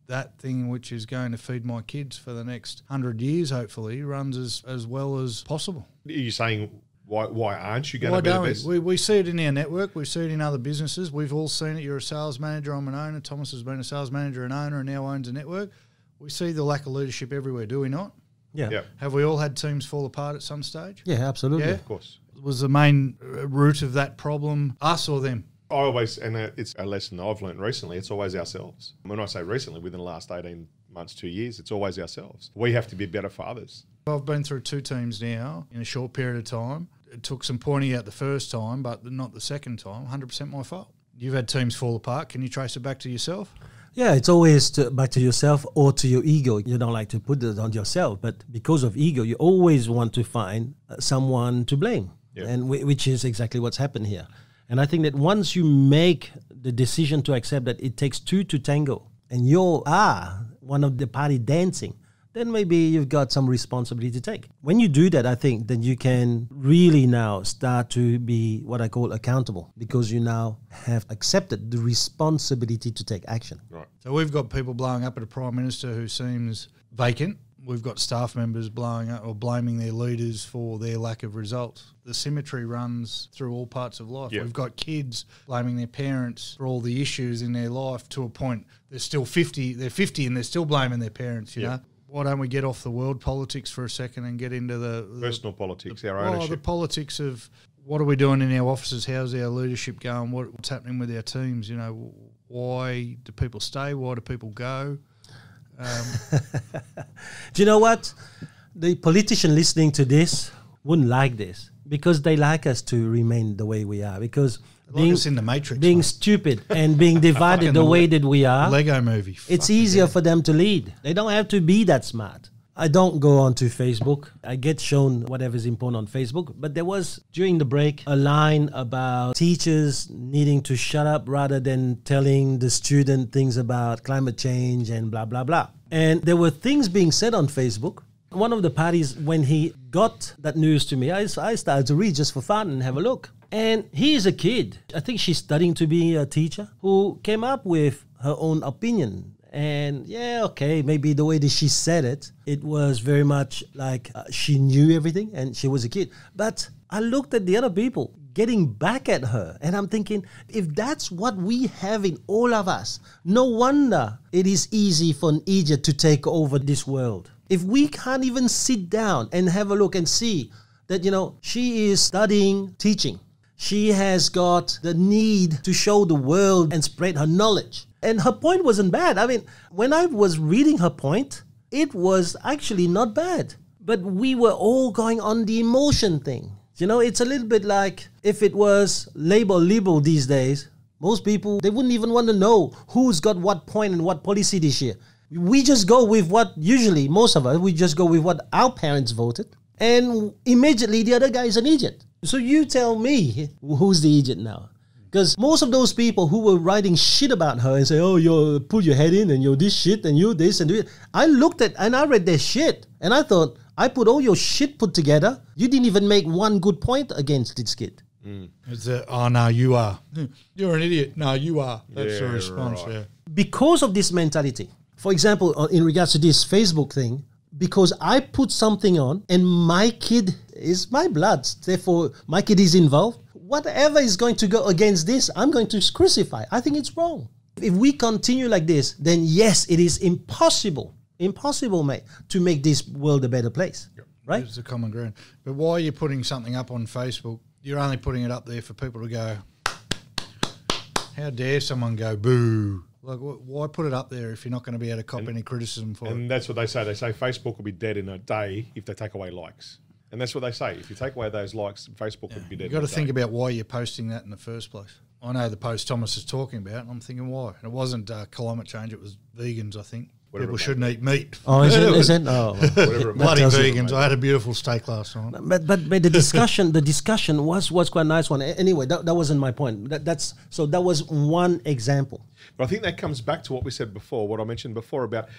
that thing which is going to feed my kids for the next 100 years, hopefully, runs as well as possible? Are you saying why aren't you going to be the best? We see it in our network. We see it in other businesses. We've all seen it. You're a sales manager. I'm an owner. Thomas has been a sales manager and owner and now owns a network. We see the lack of leadership everywhere, do we not? Yeah. Have we all had teams fall apart at some stage? Yeah, absolutely. Yeah? Of course. Was the main root of that problem us or them? I always, and it's a lesson I've learned recently, it's always ourselves. When I say recently, within the last 18 months, 2 years, it's always ourselves. We have to be better for others. I've been through 2 teams now in a short period of time. It took some pointing out the first time, but not the second time. 100% my fault. You've had teams fall apart. Can you trace it back to yourself? Yeah, it's always back to yourself or to your ego. You don't like to put it on yourself, but because of ego, you always want to find someone to blame, and which is exactly what's happened here. And I think that once you make the decision to accept that it takes 2 to tango, and you are one of the party dancing, then maybe you've got some responsibility to take. When you do that, I think that you can really now start to be what I call accountable, because you now have accepted the responsibility to take action. Right. So we've got people blowing up at a Prime Minister who seems vacant. We've got staff members blowing up or blaming their leaders for their lack of results. The symmetry runs through all parts of life. Yep. We've got kids blaming their parents for all the issues in their life to a point they're still 50. They're 50 and they're still blaming their parents, you know. Why don't we get off the world politics for a second and get into the personal politics, our ownership? The politics of what are we doing in our offices? How's our leadership going? What's happening with our teams? You know, why do people stay? Why do people go? Do you know what? The politician listening to this wouldn't like this, because they like us to remain the way we are, because Like us in the Matrix, being mate. stupid and being divided the way that we are, Lego movie. it's easier for them to lead. They don't have to be that smart. I don't go onto Facebook. I get shown whatever's important on Facebook. But there was, during the break, a line about teachers needing to shut up rather than telling the student things about climate change and blah, blah, blah. And there were things being said on Facebook. One of the parties, when he got that news to me, I started to read just for fun and have a look. And he is a kid, I think she's studying to be a teacher, who came up with her own opinion. And yeah, okay, maybe the way that she said it, it was very much like she knew everything and she was a kid. But I looked at the other people getting back at her, and I'm thinking, if that's what we have in all of us, no wonder it is easy for an idiot to take over this world. If we can't even sit down and have a look and see that, you know, she is studying teaching. She has got the need to show the world and spread her knowledge. And her point wasn't bad. I mean, when I was reading her point, it was actually not bad. But we were all going on the emotion thing. You know, it's a little bit like if it was label these days, most people, they wouldn't even want to know who's got what point and what policy this year. We just go with what, usually, most of us, we just go with what our parents voted. And immediately the other guy is an idiot. So you tell me who's the idiot now. Because most of those people who were writing shit about her and say, oh, you put your head in and you're this shit and you this and this. I looked at and I read their shit and I thought, I put all your shit put together. You didn't even make one good point against this kid. It's oh, no, you are. You're an idiot. No, you are. That's the response, right. yeah. Because of this mentality, for example, in regards to this Facebook thing, because I put something on and my kid is my blood, therefore my kid is involved, whatever is going to go against this, I'm going to crucify. I think it's wrong. If we continue like this, then yes, it is impossible, mate, to make this world a better place, right? It's the common ground. But why are you putting something up on Facebook? You're only putting it up there for people to go, how dare someone go boo? Like, why put it up there if you're not going to be able to cop any criticism for it? And that's what they say. They say Facebook will be dead in a day if they take away likes. And that's what they say. If you take away those likes, Facebook would be dead. You've got to think about why you're posting that in the first place. I know the post Thomas is talking about, and I'm thinking why. And it wasn't climate change, it was vegans, I think. Whatever People shouldn't eat meat. Oh, is it? Oh, Whatever it Bloody matters. vegans. I had a beautiful steak last night. But the discussion was quite a nice one. Anyway, that wasn't my point. That was one example. But I think that comes back to what we said before, what I mentioned before about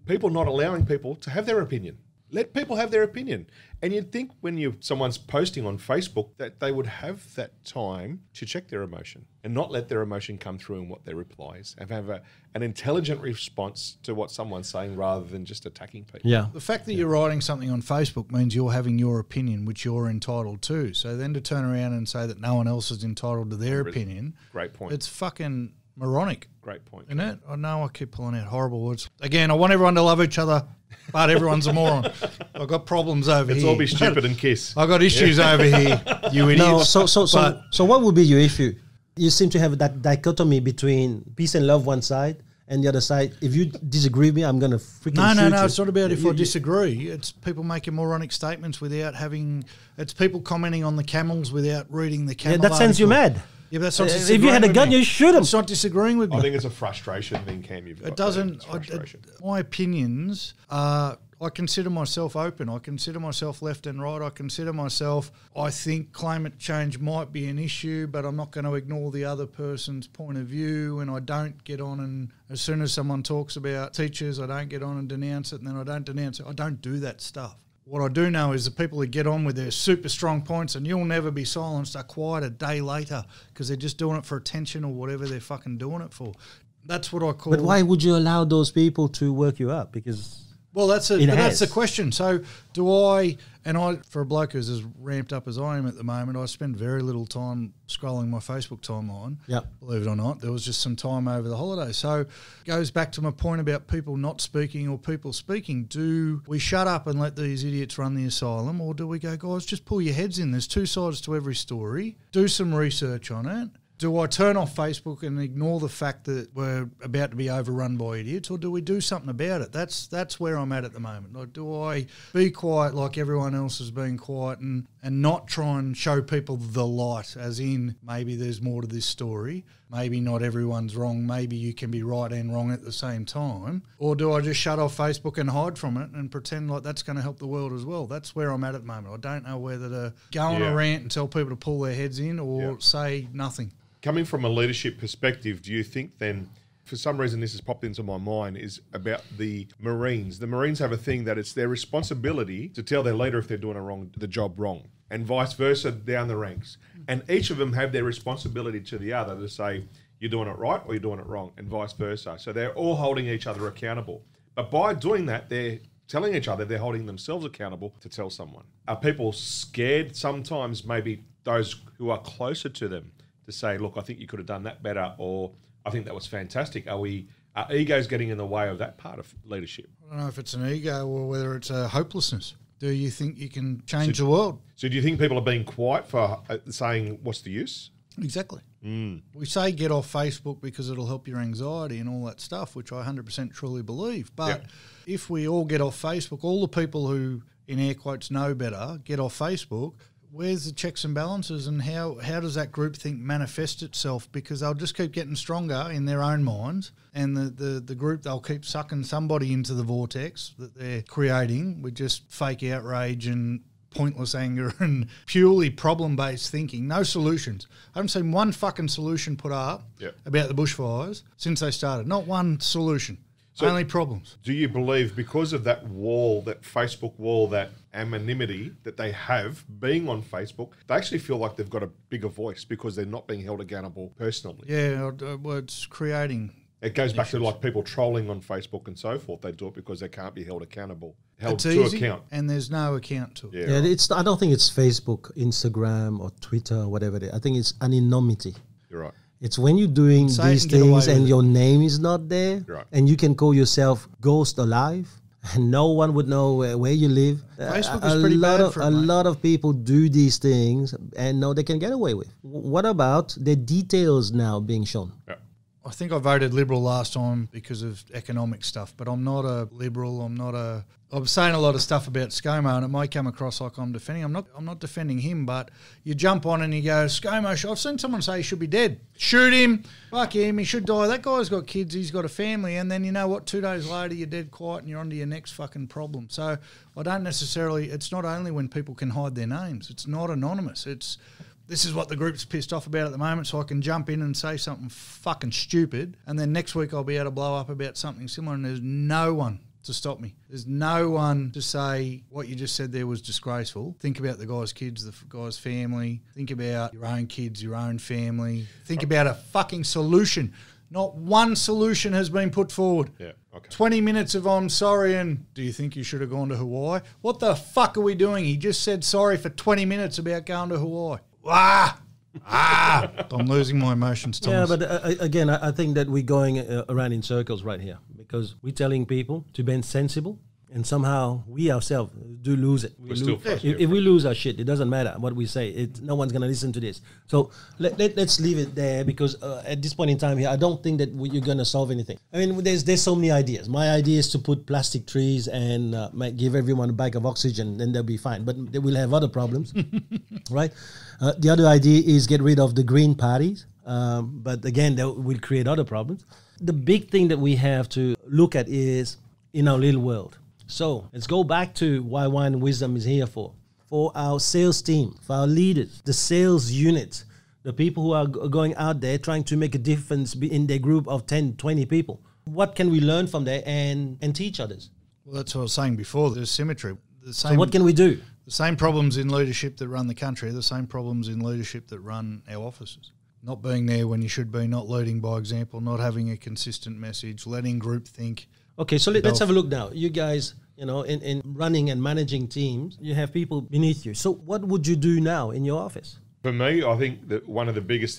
people not allowing people to have their opinion. Let people have their opinion. And you'd think when someone's posting on Facebook that they would have that time to check their emotion and not let their emotion come through in what their reply is, and have an intelligent response to what someone's saying rather than just attacking people. Yeah. The fact that you're writing something on Facebook means you're having your opinion, which you're entitled to. So then to turn around and say that no one else is entitled to their opinion, great point. It's fucking moronic. Great point. Isn't it? I know I keep pulling out horrible words. Again, I want everyone to love each other, but everyone's a moron. I've got problems over here. Let's all be stupid and kiss. I've got issues over here, you idiots. No, so what would be your issue? You seem to have that dichotomy between peace and love one side and the other side. If you disagree with me, I'm going to freaking shoot you. No. It's not about if I disagree. It's people making moronic statements without having... It's people commenting on the camels without reading the camel that sends you mad. Yeah, but that's not If you had a gun, you shoot him. It's not disagreeing with me. I think it's a frustration thing, Cam. You've got It doesn't... It's frustration. my opinions are... I consider myself open. I consider myself left and right. I consider myself... I think climate change might be an issue, but I'm not going to ignore the other person's point of view, and I don't get on and... As soon as someone talks about teachers, I don't get on and denounce it, and then I don't denounce it. I don't do that stuff. What I do know is the people who get on with their super strong points and you'll never be silenced are quiet a day later because they're just doing it for attention or whatever they're fucking doing it for. That's what I call... But why would you allow those people to work you up? Because... Well, that's the question. So do I, and I, for a bloke who's as ramped up as I am at the moment, I spend very little time scrolling my Facebook timeline. Yeah. Believe it or not, there was just some time over the holidays. So it goes back to my point about people not speaking or people speaking. Do we shut up and let these idiots run the asylum, or do we go, guys, just pull your heads in? There's two sides to every story. Do some research on it. Do I turn off Facebook and ignore the fact that we're about to be overrun by idiots, or do we do something about it? That's where I'm at the moment. Like, do I be quiet like everyone else has been quiet and not try and show people the light, as in maybe there's more to this story, maybe not everyone's wrong, maybe you can be right and wrong at the same time, or do I just shut off Facebook and hide from it and pretend like that's going to help the world as well? That's where I'm at the moment. I don't know whether to go on a rant and tell people to pull their heads in or say nothing. Coming from a leadership perspective, do you think then, for some reason this has popped into my mind, is about the Marines? The Marines have a thing that it's their responsibility to tell their leader if they're doing the job wrong, and vice versa down the ranks. And each of them have their responsibility to the other to say, you're doing it right or you're doing it wrong, and vice versa. So they're all holding each other accountable. But by doing that, they're telling each other they're holding themselves accountable to tell someone. Are people scared sometimes, maybe those who are closer to them, to say, look, I think you could have done that better, or I think that was fantastic? Are egos getting in the way of that part of leadership? I don't know if it's an ego or whether it's a hopelessness. Do you think you can change the world? So do you think people are being quiet for saying, what's the use? Exactly. We say get off Facebook because it'll help your anxiety and all that stuff, which I 100% truly believe. But if we all get off Facebook, all the people who, in air quotes, know better, get off Facebook, where's the checks and balances, and how does that groupthink manifest itself? Because they'll just keep getting stronger in their own minds, and the group, they'll keep sucking somebody into the vortex that they're creating with just fake outrage and pointless anger and purely problem-based thinking. No solutions. I haven't seen one fucking solution put up about the bushfires since they started. Not one solution. So only problems. Do you believe because of that wall, that Facebook wall, that anonymity that they have being on Facebook, they actually feel like they've got a bigger voice because they're not being held accountable personally? Yeah, well, it's creating... It goes back to like people trolling on Facebook and so forth. They do it because they can't be held accountable, held it's to easy, account. And there's no account to it. Yeah, I don't think it's Facebook, Instagram, or Twitter, or whatever it is. I think it's anonymity. You're right. It's when you're doing these things and your name is not there, and you can call yourself Ghost Alive, and no one would know where you live. Facebook is pretty bad for it, a lot of people do these things and know they can get away with. What about the details now being shown? Yeah. I think I voted Liberal last time because of economic stuff, but I'm not a Liberal. I'm saying a lot of stuff about ScoMo, and it might come across like I'm defending. I'm not defending him, but you jump on and you go, ScoMo, I've seen someone say he should be dead. Shoot him. Fuck him. He should die. That guy's got kids. He's got a family. And then you know what? 2 days later, you're dead quiet and you're on to your next fucking problem. So I don't necessarily, it's not only when people can hide their names. It's not anonymous. This is what the group's pissed off about at the moment, so I can jump in and say something fucking stupid, and then next week I'll be able to blow up about something similar, and there's no one to stop me. There's no one to say what you just said there was disgraceful. Think about the guy's kids, the guy's family. Think about your own kids, your own family. Think about a fucking solution. Not one solution has been put forward. Yeah, okay. 20 minutes of I'm sorry and do you think you should have gone to Hawaii? What the fuck are we doing? He just said sorry for 20 minutes about going to Hawaii. I'm losing my emotions, Thomas. Yeah, but again, I think that we're going around in circles right here because we're telling people to be sensible, and somehow we ourselves do lose it. If we lose our shit, it doesn't matter what we say. No one's going to listen to this. So let's leave it there because at this point in time here, I don't think that you're going to solve anything. I mean, there's so many ideas. My idea is to put plastic trees and give everyone a bag of oxygen, then they'll be fine. But they will have other problems, right? The other idea is get rid of the green parties. But again, that will create other problems. The big thing that we have to look at is in our little world. So let's go back to why Wine and Wisdom is here for our sales team, for our leaders, the sales unit, the people who are going out there trying to make a difference in their group of 10, 20 people. What can we learn from there and teach others? Well, that's what I was saying before. There's symmetry. So what can we do? The same problems in leadership that run the country are the same problems in leadership that run our offices. Not being there when you should be, not leading by example, not having a consistent message, letting group think. Okay, so let's have a look now. You guys, in running and managing teams, you have people beneath you. So what would you do now in your office? For me, I think that one of the biggest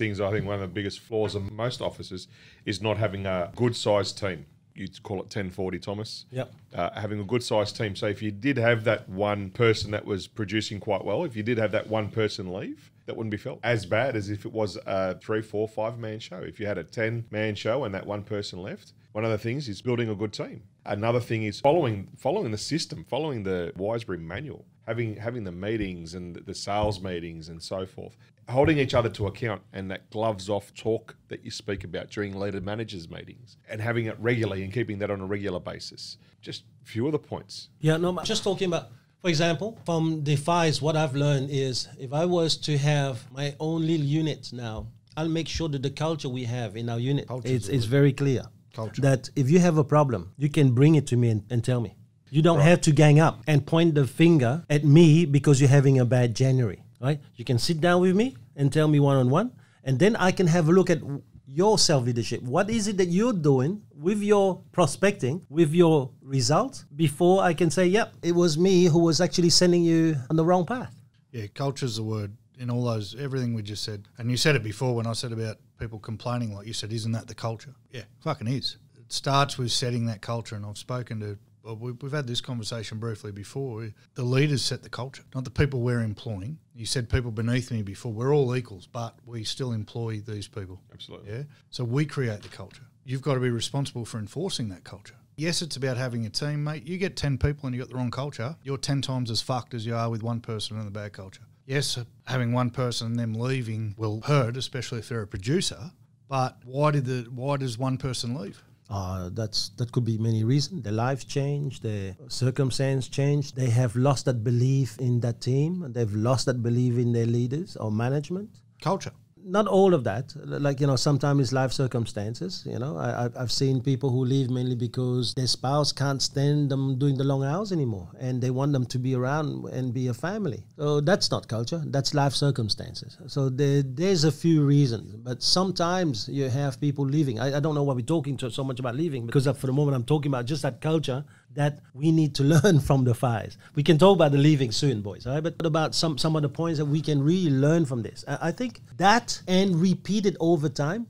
flaws of most offices is not having a good-sized team. You'd call it 10-40, Thomas. Yep. Having a good-sized team. So if you did have that one person that was producing quite well, if you did have that one person leave, that wouldn't be felt as bad as if it was a 3, 4, 5-man show. If you had a 10-man show and that one person left, one of the things is building a good team. Another thing is following the system, following the Wisebury manual, having the meetings and the sales meetings and so forth, holding each other to account, and that gloves off talk that you speak about during leader managers meetings, and having it regularly and keeping that on a regular basis. Just a few of the points. Yeah, no, just talking about, for example, from the fires, what I've learned is if I was to have my own little unit now, I'll make sure that the culture we have in our unit is very clear. Culture. That if you have a problem, you can bring it to me and tell me. You don't have to gang up and point the finger at me because you're having a bad January, right? You can sit down with me and tell me one-on-one, and then I can have a look at your self-leadership. What is it that you're doing with your prospecting, with your results, before I can say, yep, it was me who was actually sending you on the wrong path. Yeah, culture's the word in all those, everything we just said. And you said it before when I said about people complaining, like you said, isn't that the culture? Yeah, fucking is. It starts with setting that culture, and I've spoken to, well, we've had this conversation briefly before. The leaders set the culture, not the people we're employing. You said people beneath me before. We're all equals, but we still employ these people. Absolutely. Yeah. So we create the culture. You've got to be responsible for enforcing that culture. Yes, it's about having a team, mate. You get 10 people and you got the wrong culture, you're 10 times as fucked as you are with one person in the bad culture. Yes, having one person and them leaving will hurt, especially if they're a producer. But why does one person leave? That could be many reasons. Their lives changed, their circumstance changed. They have lost that belief in that team. They've lost that belief in their leaders or management. Culture. Not all of that. Like, sometimes it's life circumstances. I've seen people who leave mainly because their spouse can't stand them doing the long hours anymore, and they want them to be around and be a family. So that's not culture. That's life circumstances. So there's a few reasons, but sometimes you have people leaving. I don't know why we're talking so much about leaving, because for the moment I'm talking about just that culture that we need to learn from the fires. We can talk about the leaving soon, boys, all right? But about some of the points that we can really learn from this. I think that and repeat it over time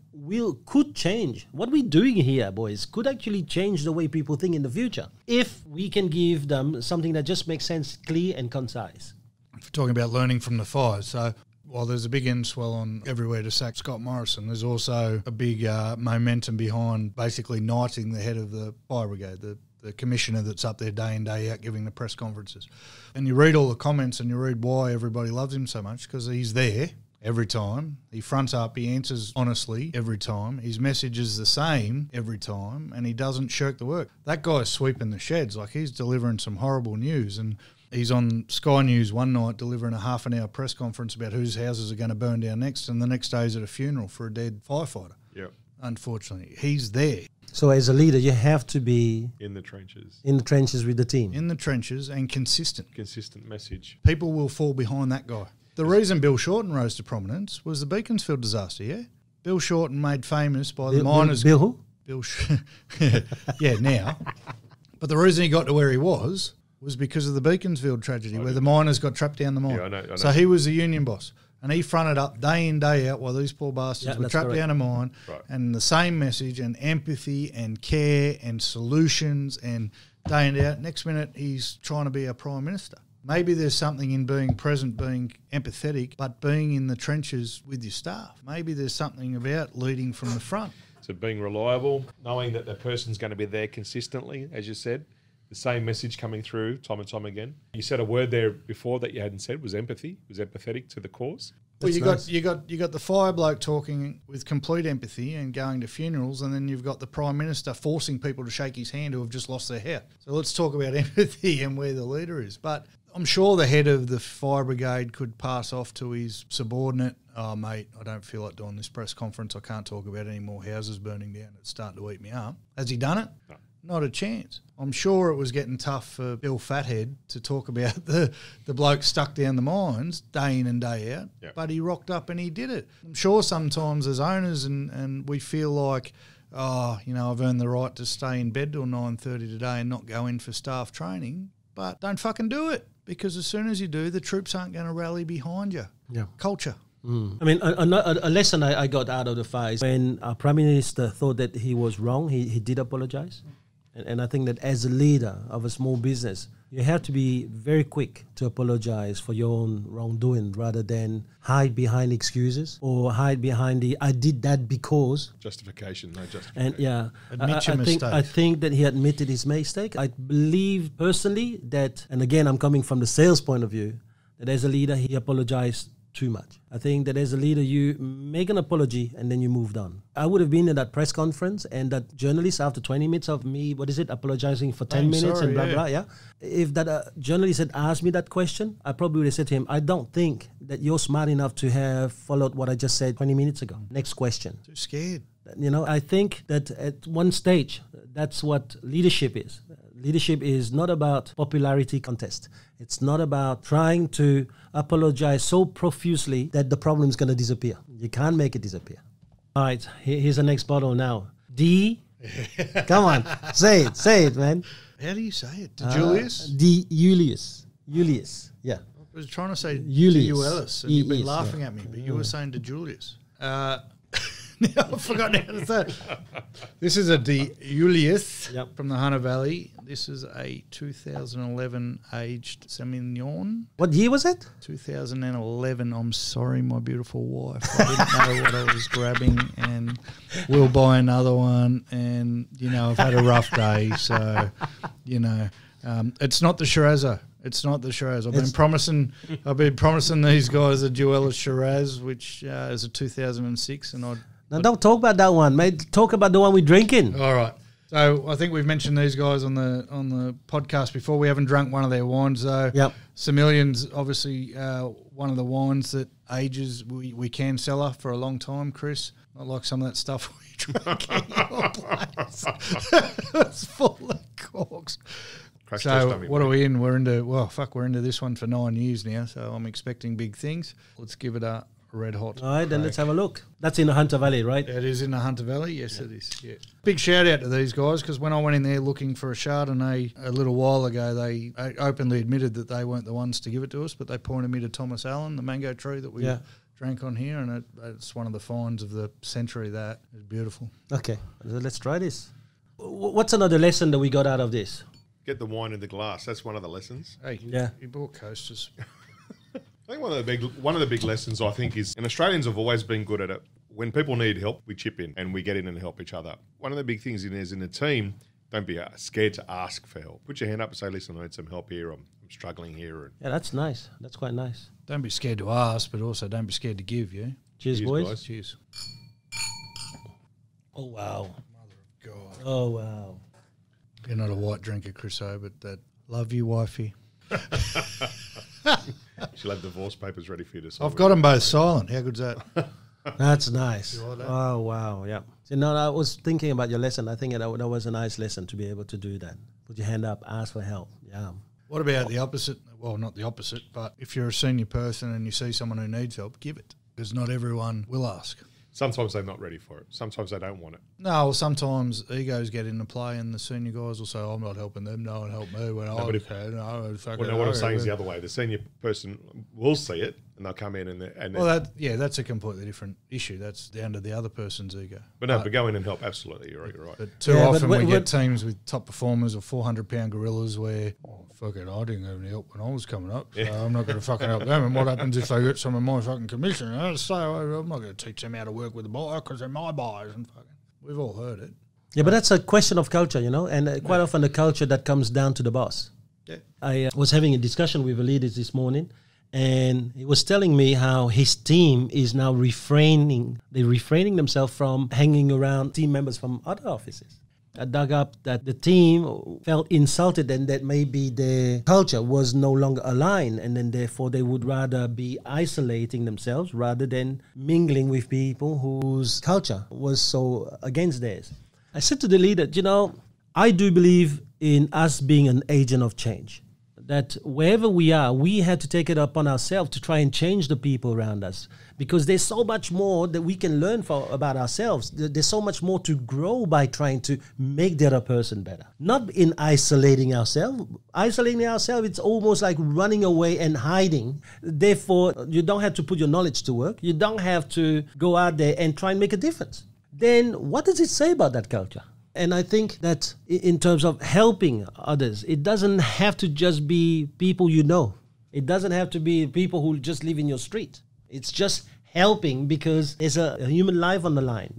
could change. What we're doing here, boys, could actually change the way people think in the future if we can give them something that just makes sense, clear and concise. If we're talking about learning from the fires, so while there's a big swell on everywhere to sack Scott Morrison, there's also a big momentum behind basically knighting the head of the fire brigade, the commissioner that's up there day in, day out giving the press conferences. And you read all the comments and you read why everybody loves him so much, because he's there every time. He fronts up, he answers honestly every time. His message is the same every time, and he doesn't shirk the work. That guy's sweeping the sheds. Like, he's delivering some horrible news, and he's on Sky News one night delivering a half-an-hour press conference about whose houses are going to burn down next, and the next day he's at a funeral for a dead firefighter. Yeah. Unfortunately, he's there. So as a leader, you have to be in the trenches. in the trenches with the team. In the trenches and consistent. Consistent message. People will fall behind that guy. The reason Bill Shorten rose to prominence was the Beaconsfield disaster, yeah? Bill Shorten made famous by the miners. Bill who? Yeah, now. But the reason he got to where he was because of the Beaconsfield tragedy, where the miners got trapped down the mine. Yeah, I know. So he was the union boss. And he fronted up day in, day out while these poor bastards were trapped down a mine. Right. And the same message and empathy and care and solutions and day in, day out. Next minute, he's trying to be a prime minister. Maybe there's something in being present, being empathetic, but being in the trenches with your staff. Maybe there's something about leading from the front. So being reliable, knowing that the person's going to be there consistently, as you said, the same message coming through time and time again. You said a word there before that you hadn't said was empathy. Was empathetic to the cause. Well, That's you got the fire bloke talking with complete empathy and going to funerals, and then you've got the Prime Minister forcing people to shake his hand who have just lost their hair. So let's talk about empathy and where the leader is. But I'm sure the head of the fire brigade could pass off to his subordinate, "Oh, mate, I don't feel like doing this press conference. I can't talk about any more houses burning down. It's starting to eat me up." Has he done it? No. Not a chance. I'm sure it was getting tough for Bill Fathead to talk about the bloke stuck down the mines day in and day out, but he rocked up and he did it. I'm sure sometimes as owners and we feel like, I've earned the right to stay in bed till 9:30 today and not go in for staff training, but don't fucking do it, because as soon as you do, the troops aren't going to rally behind you. Yeah. Culture. I mean, a lesson I got out of the fire is when our Prime Minister thought that he was wrong, he did apologize. And I think that as a leader of a small business, you have to be very quick to apologize for your own wrongdoing rather than hide behind excuses or hide behind the "I did that because." Justification, no justification. And yeah, Admit your mistakes. I think that he admitted his mistake. I believe personally that, and again, I'm coming from the sales point of view, that as a leader, he apologized too much. I think that as a leader, you make an apology and then you moved on. I would have been in that press conference and that journalist, after 20 minutes of me, apologizing for 10 minutes and blah, blah, yeah. If that journalist had asked me that question, I probably would have said to him, "I don't think that you're smart enough to have followed what I just said 20 minutes ago. Next question." Too scared. I think that at one stage, that's what leadership is. Leadership is not about popularity contest. It's not about trying to apologize so profusely that the problem is going to disappear. You can't make it disappear. All right, here's the next bottle now. D. Come on, say it, man. How do you say it? Julius? iuliis. Yeah. I was trying to say Iuliis. iuliis, and you've been Iuliis, laughing at me, but you were saying to Julius. Now I've forgotten how to say it. This is a iuliis from the Hunter Valley. This is a 2011 aged Semillion. What year was it? 2011. I'm sorry, my beautiful wife. I didn't know what I was grabbing, and we'll buy another one. And I've had a rough day, so it's not the Shiraz. It's not the Shiraz. I've been promising these guys a Juelis Shiraz, which is a 2006, and Now don't talk about that one, mate. Talk about the one we're drinking. All right. So I think we've mentioned these guys on the podcast before. We haven't drunk one of their wines though. Yep. Semillion's obviously one of the wines that ages. We can cellar for a long time, Chris. Not like some of that stuff we drink in your place. It's full of corks. So what are we in? We're into this one for 9 years now. So I'm expecting big things. Let's give it a red hot. All right, then let's have a look. That's in the Hunter Valley, right? It is in the Hunter Valley. Yes, it is. Yeah. Big shout out to these guys, because when I went in there looking for a Chardonnay a little while ago, they openly admitted that they weren't the ones to give it to us, but they pointed me to Thomas Allen, the mango tree that we drank on here, and it's one of the finds of the century. That is beautiful. Okay, so let's try this. What's another lesson that we got out of this? Get the wine in the glass. That's one of the lessons. Hey, you bought coasters. I think one of the big lessons I think is, and Australians have always been good at it. When people need help, we chip in and we get in and help each other. One of the big things is in a team, don't be scared to ask for help. Put your hand up and say, "Listen, I need some help here. I'm struggling here." Yeah, that's nice. That's quite nice. Don't be scared to ask, but also don't be scared to give. Yeah. Cheers, boys. Guys. Cheers. Oh wow. Mother of God. Oh wow. You're not a white drinker, Chriso, but that love you, wifey. She'll have divorce papers ready for you to sign. I've got them both silent. How good's that? That's nice. You like that? Oh wow. Yeah. So no, I was thinking about your lesson. I think that was a nice lesson to be able to do that. Put your hand up, ask for help. Yeah. What about the opposite? Well, not the opposite, but if you're a senior person and you see someone who needs help, give it. Because not everyone will ask. Sometimes they're not ready for it. Sometimes they don't want it. No, sometimes egos get into play and the senior guys will say, I'm not helping them, no one help me when I can. What I'm saying is the other way. The senior person will see it and they'll come in and that's a completely different issue. That's down to the other person's ego. But go in and help. Absolutely, you're right. But too often we get teams with top performers or 400-pound gorillas where, I didn't have any help when I was coming up, so I'm not going to fucking help them. And what happens if they get some of my fucking commission? I'm not going to teach them how to work with the buyer because they're my buyers. And we've all heard it. Yeah, but that's a question of culture, and quite often the culture that comes down to the boss. Yeah. I was having a discussion with a leader this morning, and he was telling me how his team is now refraining themselves from hanging around team members from other offices. I dug up that the team felt insulted and that maybe their culture was no longer aligned, and then therefore they would rather be isolating themselves rather than mingling with people whose culture was so against theirs. I said to the leader, I do believe in us being an agent of change. That wherever we are, we had to take it upon ourselves to try and change the people around us, because there's so much more that we can learn about ourselves. There's so much more to grow by trying to make the other person better. Not in isolating ourselves. Isolating ourselves, it's almost like running away and hiding. Therefore, you don't have to put your knowledge to work. You don't have to go out there and try and make a difference. Then what does it say about that culture? And I think that in terms of helping others, it doesn't have to just be people you know. It doesn't have to be people who just live in your street. It's just helping because there's a human life on the line,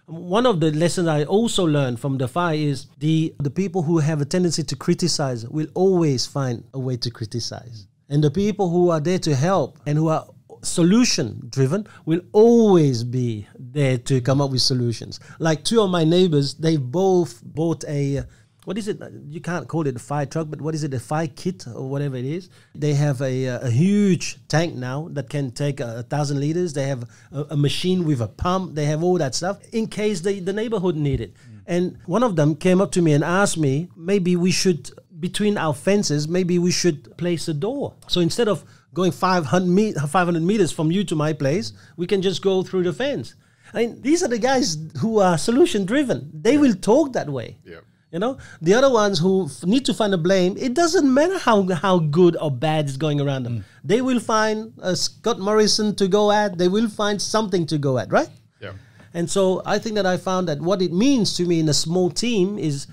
One of the lessons I also learned from the fire is the people who have a tendency to criticize will always find a way to criticize. And the people who are there to help and who are solution driven will always be there to come up with solutions. Like two of my neighbors, they both bought a, what is it? You can't call it a fire truck, but what is it? A fire kit or whatever it is. They have a huge tank now that can take 1,000 liters. They have a machine with a pump. They have all that stuff in case the neighborhood need it. And one of them came up to me and asked me, maybe we should, between our fences, maybe we should place a door. So instead of going 500 meters from you to my place, we can just go through the fence. I mean, these are the guys who are solution driven. They will talk that way. Yeah. The other ones who need to find a blame, it doesn't matter how good or bad is going around them. They will find Scott Morrison to go at. They will find something to go at, right? Yeah. And so I think that I found that what it means to me in a small team is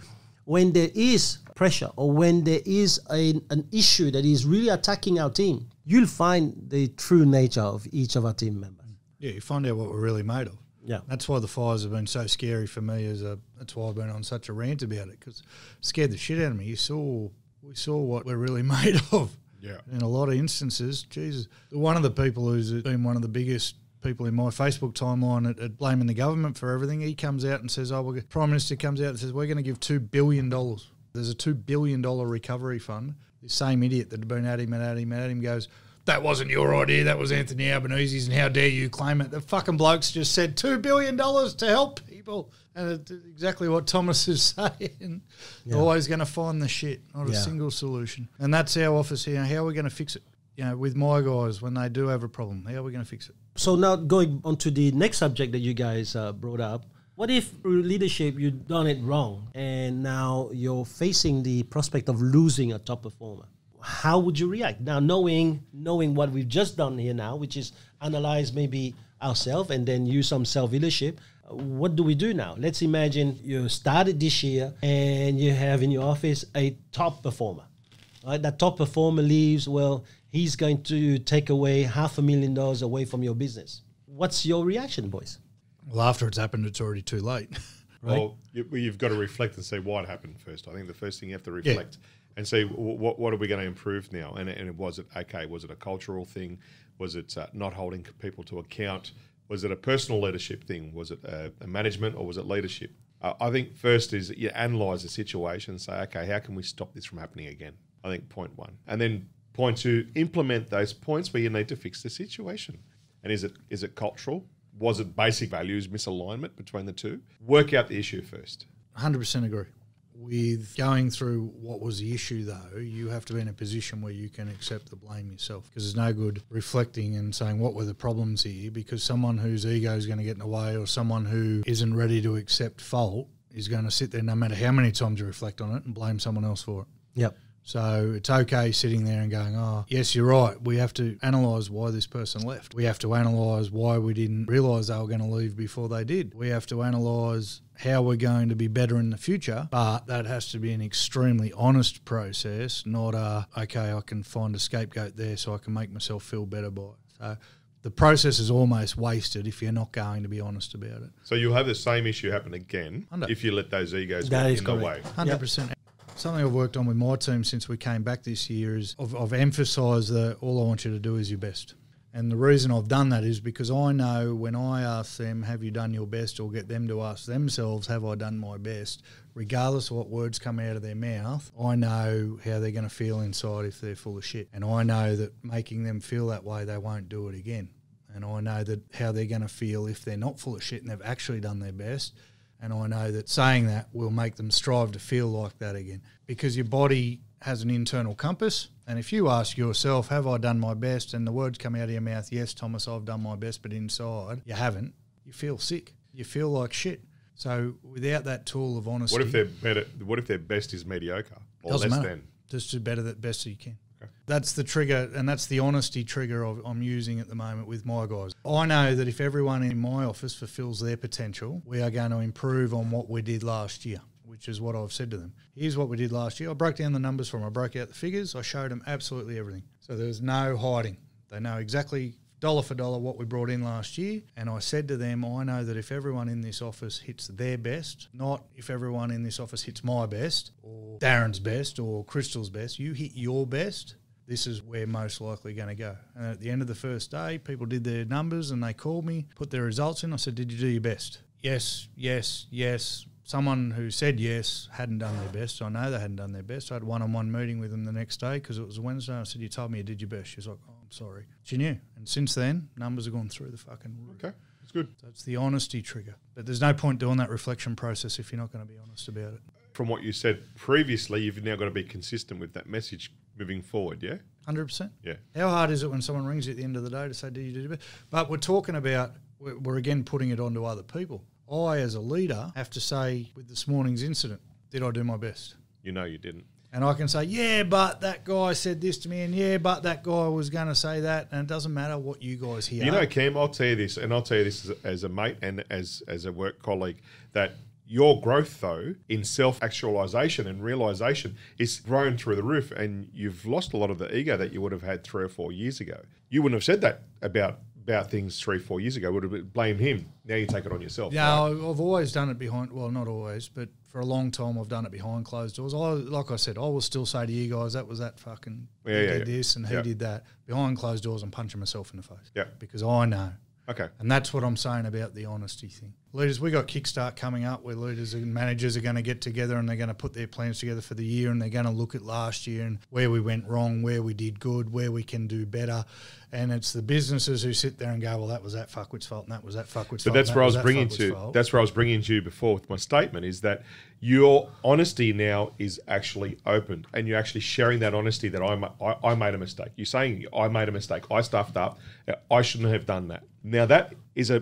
when there is pressure or when there is an issue that is really attacking our team, you'll find the true nature of each of our team members. Yeah, you find out what we're really made of. Yeah. That's why the fires have been so scary for me. That's why I've been on such a rant about it, because it scared the shit out of me. We saw what we're really made of. Yeah. In a lot of instances, Jesus. One of the people who's been one of the biggest people in my Facebook timeline at blaming the government for everything, he comes out and says, Prime Minister comes out and says, we're going to give $2 billion. There's a $2 billion recovery fund. The same idiot that had been at him goes, that wasn't your idea, that was Anthony Albanese's, and how dare you claim it? The fucking blokes just said $2 billion to help people. And it's exactly what Thomas is saying. Yeah. Always going to find the shit, not a single solution. And that's our office here. How are we going to fix it? With my guys, when they do have a problem, how are we going to fix it? So now going on to the next subject that you guys brought up, what if through leadership you've done it wrong and now you're facing the prospect of losing a top performer? How would you react? Now, knowing what we've just done here now, which is analyze maybe ourselves and then use some self-leadership, what do we do now? Let's imagine you started this year and you have in your office a top performer. Right? That top performer leaves, well, he's going to take away $500,000 away from your business. What's your reaction, boys? Well, after it's happened, it's already too late. Right? Well, you've got to reflect and see why it happened first. I think the first thing you have to reflect and see what are we going to improve now? And was it okay? Was it a cultural thing? Was it not holding people to account? Was it a personal leadership thing? Was it a management or was it leadership? I think first is you analyse the situation and say, okay, how can we stop this from happening again? I think point one. And then point two, implement those points where you need to fix the situation. And is it cultural? Was it basic values misalignment between the two? Work out the issue first. 100% agree. With going through what was the issue, though, you have to be in a position where you can accept the blame yourself, because there's no good reflecting and saying what were the problems here, because someone whose ego is going to get in the way, or someone who isn't ready to accept fault is going to sit there no matter how many times you reflect on it and blame someone else for it. Yep. So it's okay sitting there and going, oh, yes, you're right. We have to analyse why this person left. We have to analyse why we didn't realise they were going to leave before they did. We have to analyse how we're going to be better in the future. But that has to be an extremely honest process, not okay, I can find a scapegoat there so I can make myself feel better by it. So the process is almost wasted if you're not going to be honest about it. So you'll have the same issue happen again if you let those egos get in the way. 100%. Something I've worked on with my team since we came back this year is I've emphasised that all I want you to do is your best. And the reason I've done that is because I know when I ask them, have you done your best, or get them to ask themselves, have I done my best, regardless of what words come out of their mouth, I know how they're going to feel inside if they're full of shit. And I know that making them feel that way, they won't do it again. And I know that how they're going to feel if they're not full of shit and they've actually done their best. And I know that saying that will make them strive to feel like that again, because your body has an internal compass. And if you ask yourself, have I done my best? And the words come out of your mouth, yes, Thomas, I've done my best, but inside you haven't, you feel sick. You feel like shit. So without that tool of honesty. What if they're better? What if their best is mediocre or doesn't less matter. than? Just do better that best you can. That's the trigger, and that's the honesty trigger I'm using at the moment with my guys. I know that if everyone in my office fulfills their potential, we are going to improve on what we did last year, which is what I've said to them. Here's what we did last year. I broke down the numbers for them. I broke out the figures. I showed them absolutely everything. So there's no hiding. They know exactly dollar for dollar what we brought in last year. And I said to them, I know that if everyone in this office hits their best, not if everyone in this office hits my best or Darren's best or Crystal's best, you hit your best, this is where most likely going to go. And at the end of the first day, people did their numbers and they called me, put their results in. I said, did you do your best? Yes, yes, yes. Someone who said yes hadn't done their best. I know they hadn't done their best. I had a one-on-one meeting with them the next day because it was a Wednesday. I said, you told me you did your best. She's like, oh, I'm sorry. She knew. And since then, numbers have gone through the fucking roof. Okay, that's good. So it's the honesty trigger. But there's no point doing that reflection process if you're not going to be honest about it. From what you said previously, you've now got to be consistent with that message moving forward, yeah? 100%. Yeah. How hard is it when someone rings you at the end of the day to say, did you do your best? But we're talking about, we're again putting it onto other people. I, as a leader, have to say, with this morning's incident, did I do my best? You know you didn't. And I can say, yeah, but that guy said this to me, and yeah, but that guy was going to say that, and it doesn't matter what you guys hear. You know, Cam, I'll tell you this, and I'll tell you this as a mate and as a work colleague, that your growth, though, in self-actualisation and realisation is grown through the roof, and you've lost a lot of the ego that you would have had 3 or 4 years ago. You wouldn't have said that about things 3 or 4 years ago. Would have blamed him. Now you take it on yourself. Yeah, right? I've always done it behind, well, not always, but for a long time I've done it behind closed doors. Like I said, I will still say to you guys, that was that fucking, he did this and he did that. Behind closed doors, I'm punching myself in the face. Yeah. Because I know. Okay. And that's what I'm saying about the honesty thing. Leaders, we got Kickstart coming up where leaders and managers are going to get together and they're going to put their plans together for the year, and they're going to look at last year and where we went wrong, where we did good, where we can do better. And it's the businesses who sit there and go, well, that was that fuckwit's fault and that was that fuckwit's fault. But that's where I was bringing to. That's where I was bringing to you before with my statement, is that your honesty now is actually open, and you're actually sharing that honesty that I made a mistake. You're saying I made a mistake. I stuffed up. I shouldn't have done that. Now that is a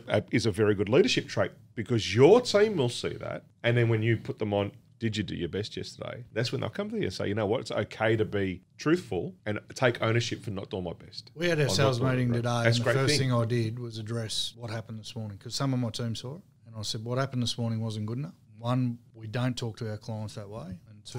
very good leadership trait, because your team will see that, and then when you put them on, did you do your best yesterday? That's when they'll come to you and say, you know what, it's okay to be truthful and take ownership for not doing my best. We had our sales meeting today, and the first thing I did was address what happened this morning, because some of my team saw it, and I said, what happened this morning wasn't good enough. One, we don't talk to our clients that way, and two,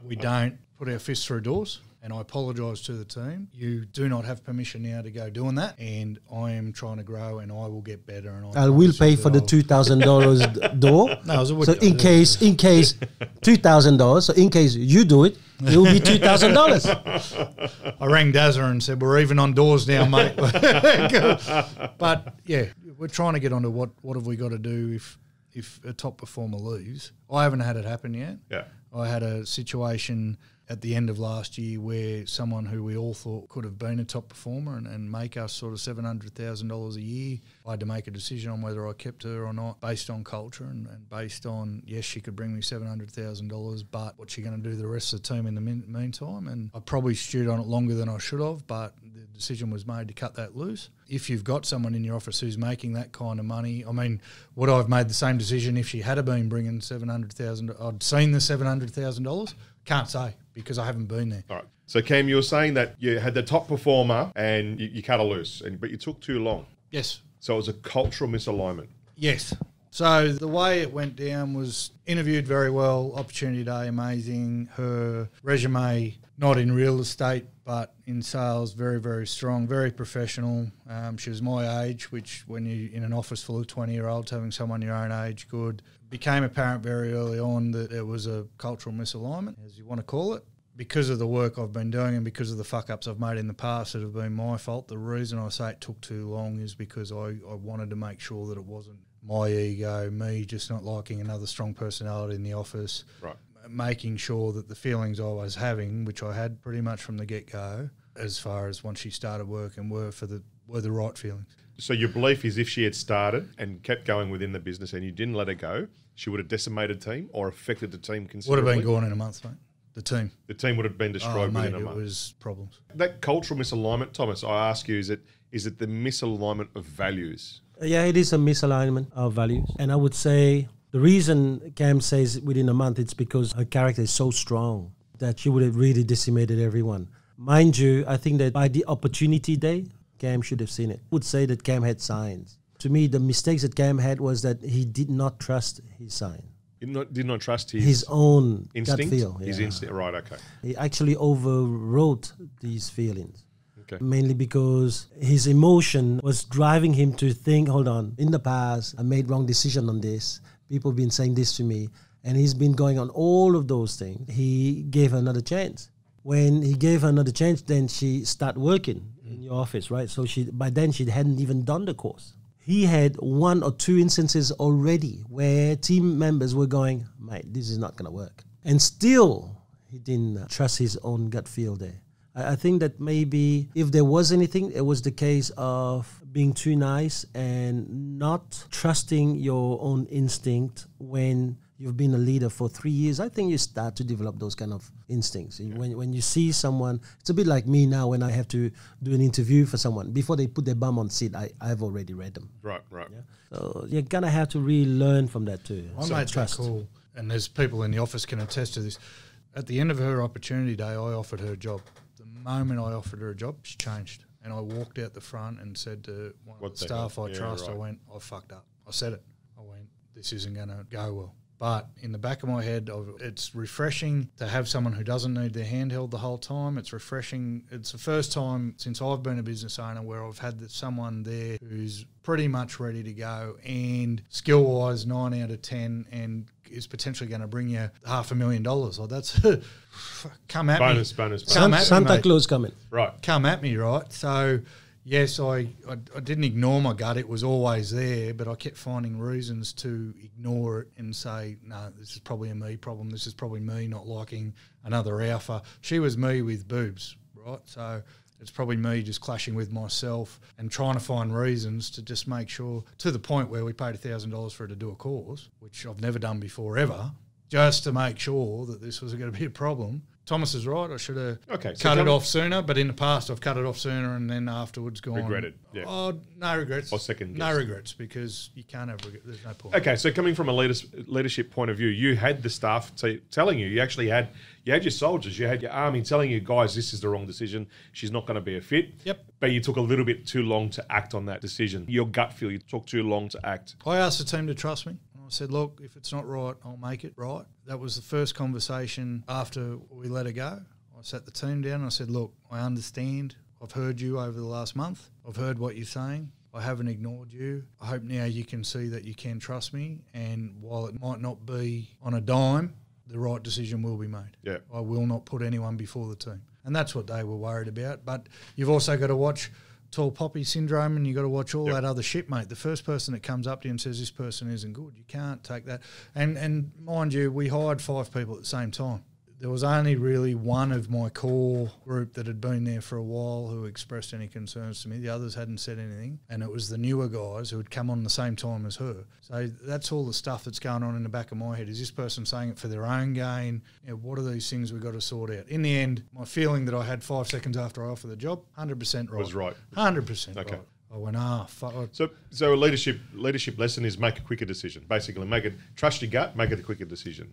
we don't put our fists through doors. And I apologise to the team. You do not have permission now to go doing that, and I am trying to grow, and I will get better. And I will pay for the $2,000 door. No, it was a wood so door. in case $2,000. So in case you do it, it will be $2,000. I rang Dazza and said, we're even on doors now, mate. But yeah, we're trying to get onto what have we got to do if a top performer leaves. I haven't had it happen yet. Yeah. I had a situation at the end of last year where someone who we all thought could have been a top performer and make us sort of $700,000 a year, I had to make a decision on whether I kept her or not based on culture and based on, yes, she could bring me $700,000, but what's she going to do to the rest of the team in the meantime? And I probably stewed on it longer than I should have, but the decision was made to cut that loose. If you've got someone in your office who's making that kind of money, I mean, would I have made the same decision if she had been bringing $700,000? I'd seen the $700,000. Can't say because I haven't been there. All right. So, Cam, you were saying that you had the top performer and you cut her loose, but you took too long. Yes. So it was a cultural misalignment. Yes. So the way it went down was interviewed very well, opportunity day amazing, her resume not in real estate but in sales very, very strong, very professional. She was my age, which when you're in an office full of 20-year-olds, having someone your own age, good. Became apparent very early on that it was a cultural misalignment, as you want to call it. Because of the work I've been doing and because of the fuck-ups I've made in the past that have been my fault, the reason I say it took too long is because I wanted to make sure that it wasn't my ego, me just not liking another strong personality in the office, right, making sure that the feelings I was having, which I had pretty much from the get-go, as far as once she started working, were the right feelings. So your belief is if she had started and kept going within the business and you didn't let her go, she would have decimated the team or affected the team considerably? Would have been gone in a month, mate. The team would have been destroyed within a month. It was problems. That cultural misalignment, Thomas, I ask you, is it the misalignment of values? Yeah, it is a misalignment of values. And I would say the reason Cam says within a month, it's because her character is so strong that she would have really decimated everyone. Mind you, I think that by the opportunity day, Cam should have seen it. I would say that Cam had signs. To me, the mistakes that Cam had was that he did not trust his sign. Did not trust his own instinct? Gut feel. His instinct, right, okay. He actually overwrote these feelings. Okay. Mainly because his emotion was driving him to think, hold on, in the past, I made wrong decision on this. People have been saying this to me. And he's been going on all of those things. He gave her another chance. When he gave her another chance, then she started working in your office, right? So by then she hadn't even done the course. He had 1 or 2 instances already where team members were going, mate, this is not going to work. And still, he didn't trust his own gut feel there. I think that maybe if there was anything, it was the case of being too nice and not trusting your own instinct when you've been a leader for 3 years. I think you start to develop those kind of instincts. Yeah. When you see someone, it's a bit like me now when I have to do an interview for someone. Before they put their bum on seat, I've already read them. Right. Yeah? So you're going to have to really learn from that too. I made that call, and there's people in the office can attest to this. At the end of her opportunity day, I offered her a job. The moment I offered her a job, she changed. And I walked out the front and said to one of the staff I trust, right. I went, I fucked up. I said it. I went, this isn't going to go well. But in the back of my head, it's refreshing to have someone who doesn't need their hand held the whole time. It's refreshing. It's the first time since I've been a business owner where I've had someone there who's pretty much ready to go and skill-wise 9 out of 10 and is potentially going to bring you $500,000. Like that's come at me. Bonus. Santa Claus coming. Right. Come at me, right? So, yes, I didn't ignore my gut. It was always there, but I kept finding reasons to ignore it and say, no, this is probably a me problem. This is probably me not liking another alpha. She was me with boobs, right? So it's probably me just clashing with myself and trying to find reasons to just make sure, to the point where we paid $1,000 for her to do a course, which I've never done before ever, just to make sure that this was going to be a problem. Thomas is right. I should have cut it off sooner, but in the past I've cut it off sooner and then afterwards gone. Regretted, yeah. Oh, no regrets. Or second guess. No regrets because you can't have regrets. There's no point. Okay, so coming from a leadership point of view, you had the staff telling you actually had your soldiers, you had your army telling you, guys, this is the wrong decision. She's not going to be a fit. Yep. But you took a little bit too long to act on that decision. Your gut feel, you took too long to act. I asked the team to trust me. I said, look, if it's not right, I'll make it right. That was the first conversation after we let her go. I sat the team down and I said, look, I understand. I've heard you over the last month. I've heard what you're saying. I haven't ignored you. I hope now you can see that you can trust me. And while it might not be on a dime, the right decision will be made. Yeah. I will not put anyone before the team. And that's what they were worried about. But you've also got to watch tall poppy syndrome and you've got to watch all that other shit, mate. The first person that comes up to you and says this person isn't good, you can't take that. And mind you, we hired 5 people at the same time. There was only really one of my core group that had been there for a while who expressed any concerns to me. The others hadn't said anything. And it was the newer guys who had come on the same time as her. So that's all the stuff that's going on in the back of my head. Is this person saying it for their own gain? You know, what are these things we've got to sort out? In the end, my feeling that I had 5 seconds after I offered the job, 100% right. Was right. 100% Okay. right. I went, fuck. So a leadership lesson is make a quicker decision. Basically, trust your gut, make it a quicker decision.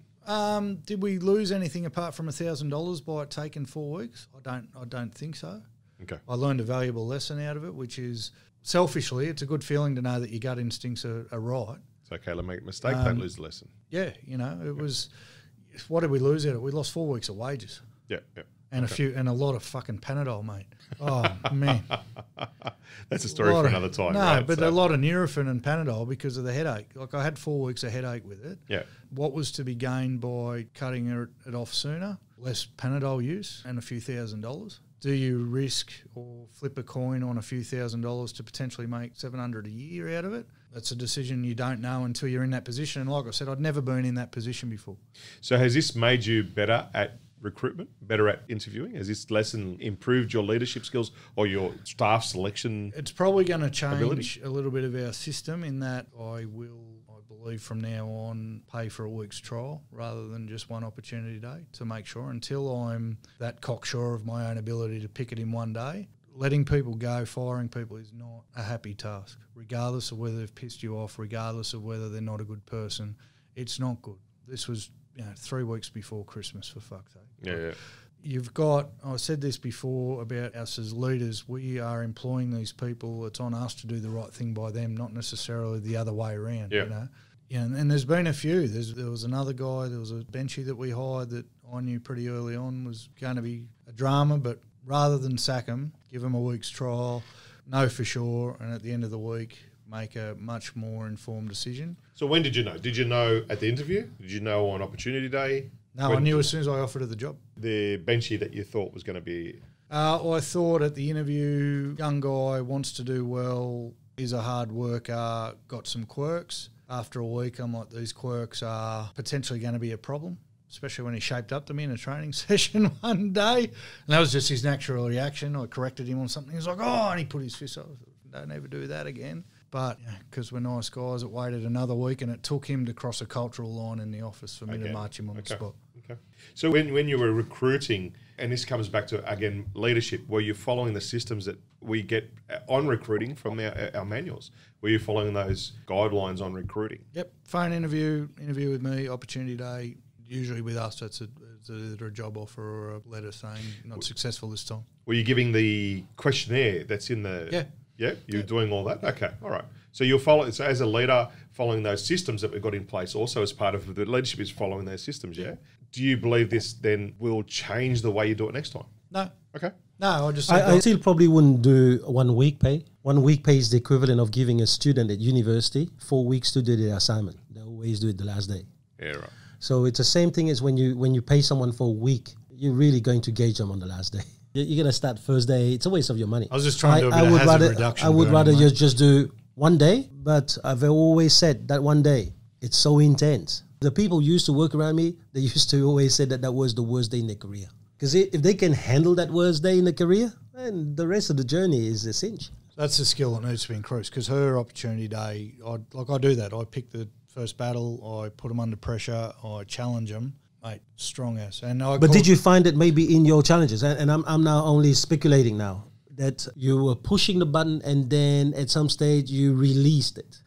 Did we lose anything apart from $1,000 by it taking 4 weeks? I don't think so. Okay. I learned a valuable lesson out of it, which is selfishly, it's a good feeling to know that your gut instincts are right. It's okay to make a mistake, don't lose the lesson. Yeah, it was. What did we lose out of it? We lost 4 weeks of wages. Yeah. And a lot of fucking Panadol, mate. Oh man, that's a story for another time. No, right? but a lot of Nurofen and Panadol because of the headache. Like I had 4 weeks of headache with it. Yeah. What was to be gained by cutting it off sooner? Less Panadol use and a few $1,000s. Do you risk or flip a coin on a few $1,000s to potentially make $700 a year out of it? That's a decision you don't know until you're in that position. And like I said, I'd never been in that position before. So has this made you better at recruitment, better at interviewing? Has this lesson improved your leadership skills or your staff selection? It's probably going to change ability? a little bit of our system in that I believe from now on pay for a week's trial rather than just one opportunity day to make sure until I'm that cocksure of my own ability to pick it in one day. Letting people go, firing people is not a happy task, regardless of whether they've pissed you off, regardless of whether they're not a good person. It's not good. This was 3 weeks before Christmas, for fuck's sake. Yeah. You've got, I said this before about us as leaders, we are employing these people. It's on us to do the right thing by them, not necessarily the other way around. Yeah. And there's been a few. There was another guy, there was a benchy that we hired that I knew pretty early on was going to be a drama, but rather than sack him, give him a week's trial, know for sure, and at the end of the week, make a much more informed decision. So when did you know? Did you know at the interview? Did you know on opportunity day? No, I knew as soon as I offered her the job. The benchy that you thought was going to be... I thought at the interview, young guy, wants to do well, is a hard worker, got some quirks. After a week, I'm like, these quirks are potentially going to be a problem, especially when he shaped up to me in a training session one day. And that was just his natural reaction. I corrected him on something. He was like, and he put his fist up. Don't ever do that again. But because we're nice guys, it waited another week and it took him to cross a cultural line in the office for me to march him on the spot. Okay. So when you were recruiting, and this comes back to, again, leadership, were you following the systems that we get on recruiting from our manuals? Were you following those guidelines on recruiting? Yep. Phone interview with me, opportunity day. Usually with us, it's either a job offer or a letter saying not successful this time. Were you giving the questionnaire that's in the... Yeah. Yeah, you're doing all that? Okay, all right. So you're following, so as a leader, following those systems that we've got in place also as part of the leadership is following those systems, yeah? Do you believe this then will change the way you do it next time? No. Okay. No, I still probably wouldn't do 1 week pay. 1 week pay is the equivalent of giving a student at university 4 weeks to do their assignment. They always do it the last day. Yeah, right. So it's the same thing as when you pay someone for a week, you're really going to gauge them on the last day. You're going to start first day. It's a waste of your money. I was just trying to do a bit of hazard reduction. I would rather just do 1 day, but I've always said that 1 day, it's so intense. The people used to work around me, they used to always say that was the worst day in their career. Because if they can handle that worst day in their career, then the rest of the journey is a cinch. That's the skill that needs to be increased because her opportunity day, I do that. I pick the first battle, I put them under pressure, I challenge them. Mate, strong as. But did you find it maybe in your challenges, and I'm now only speculating now, that you were pushing the button and then at some stage you released it?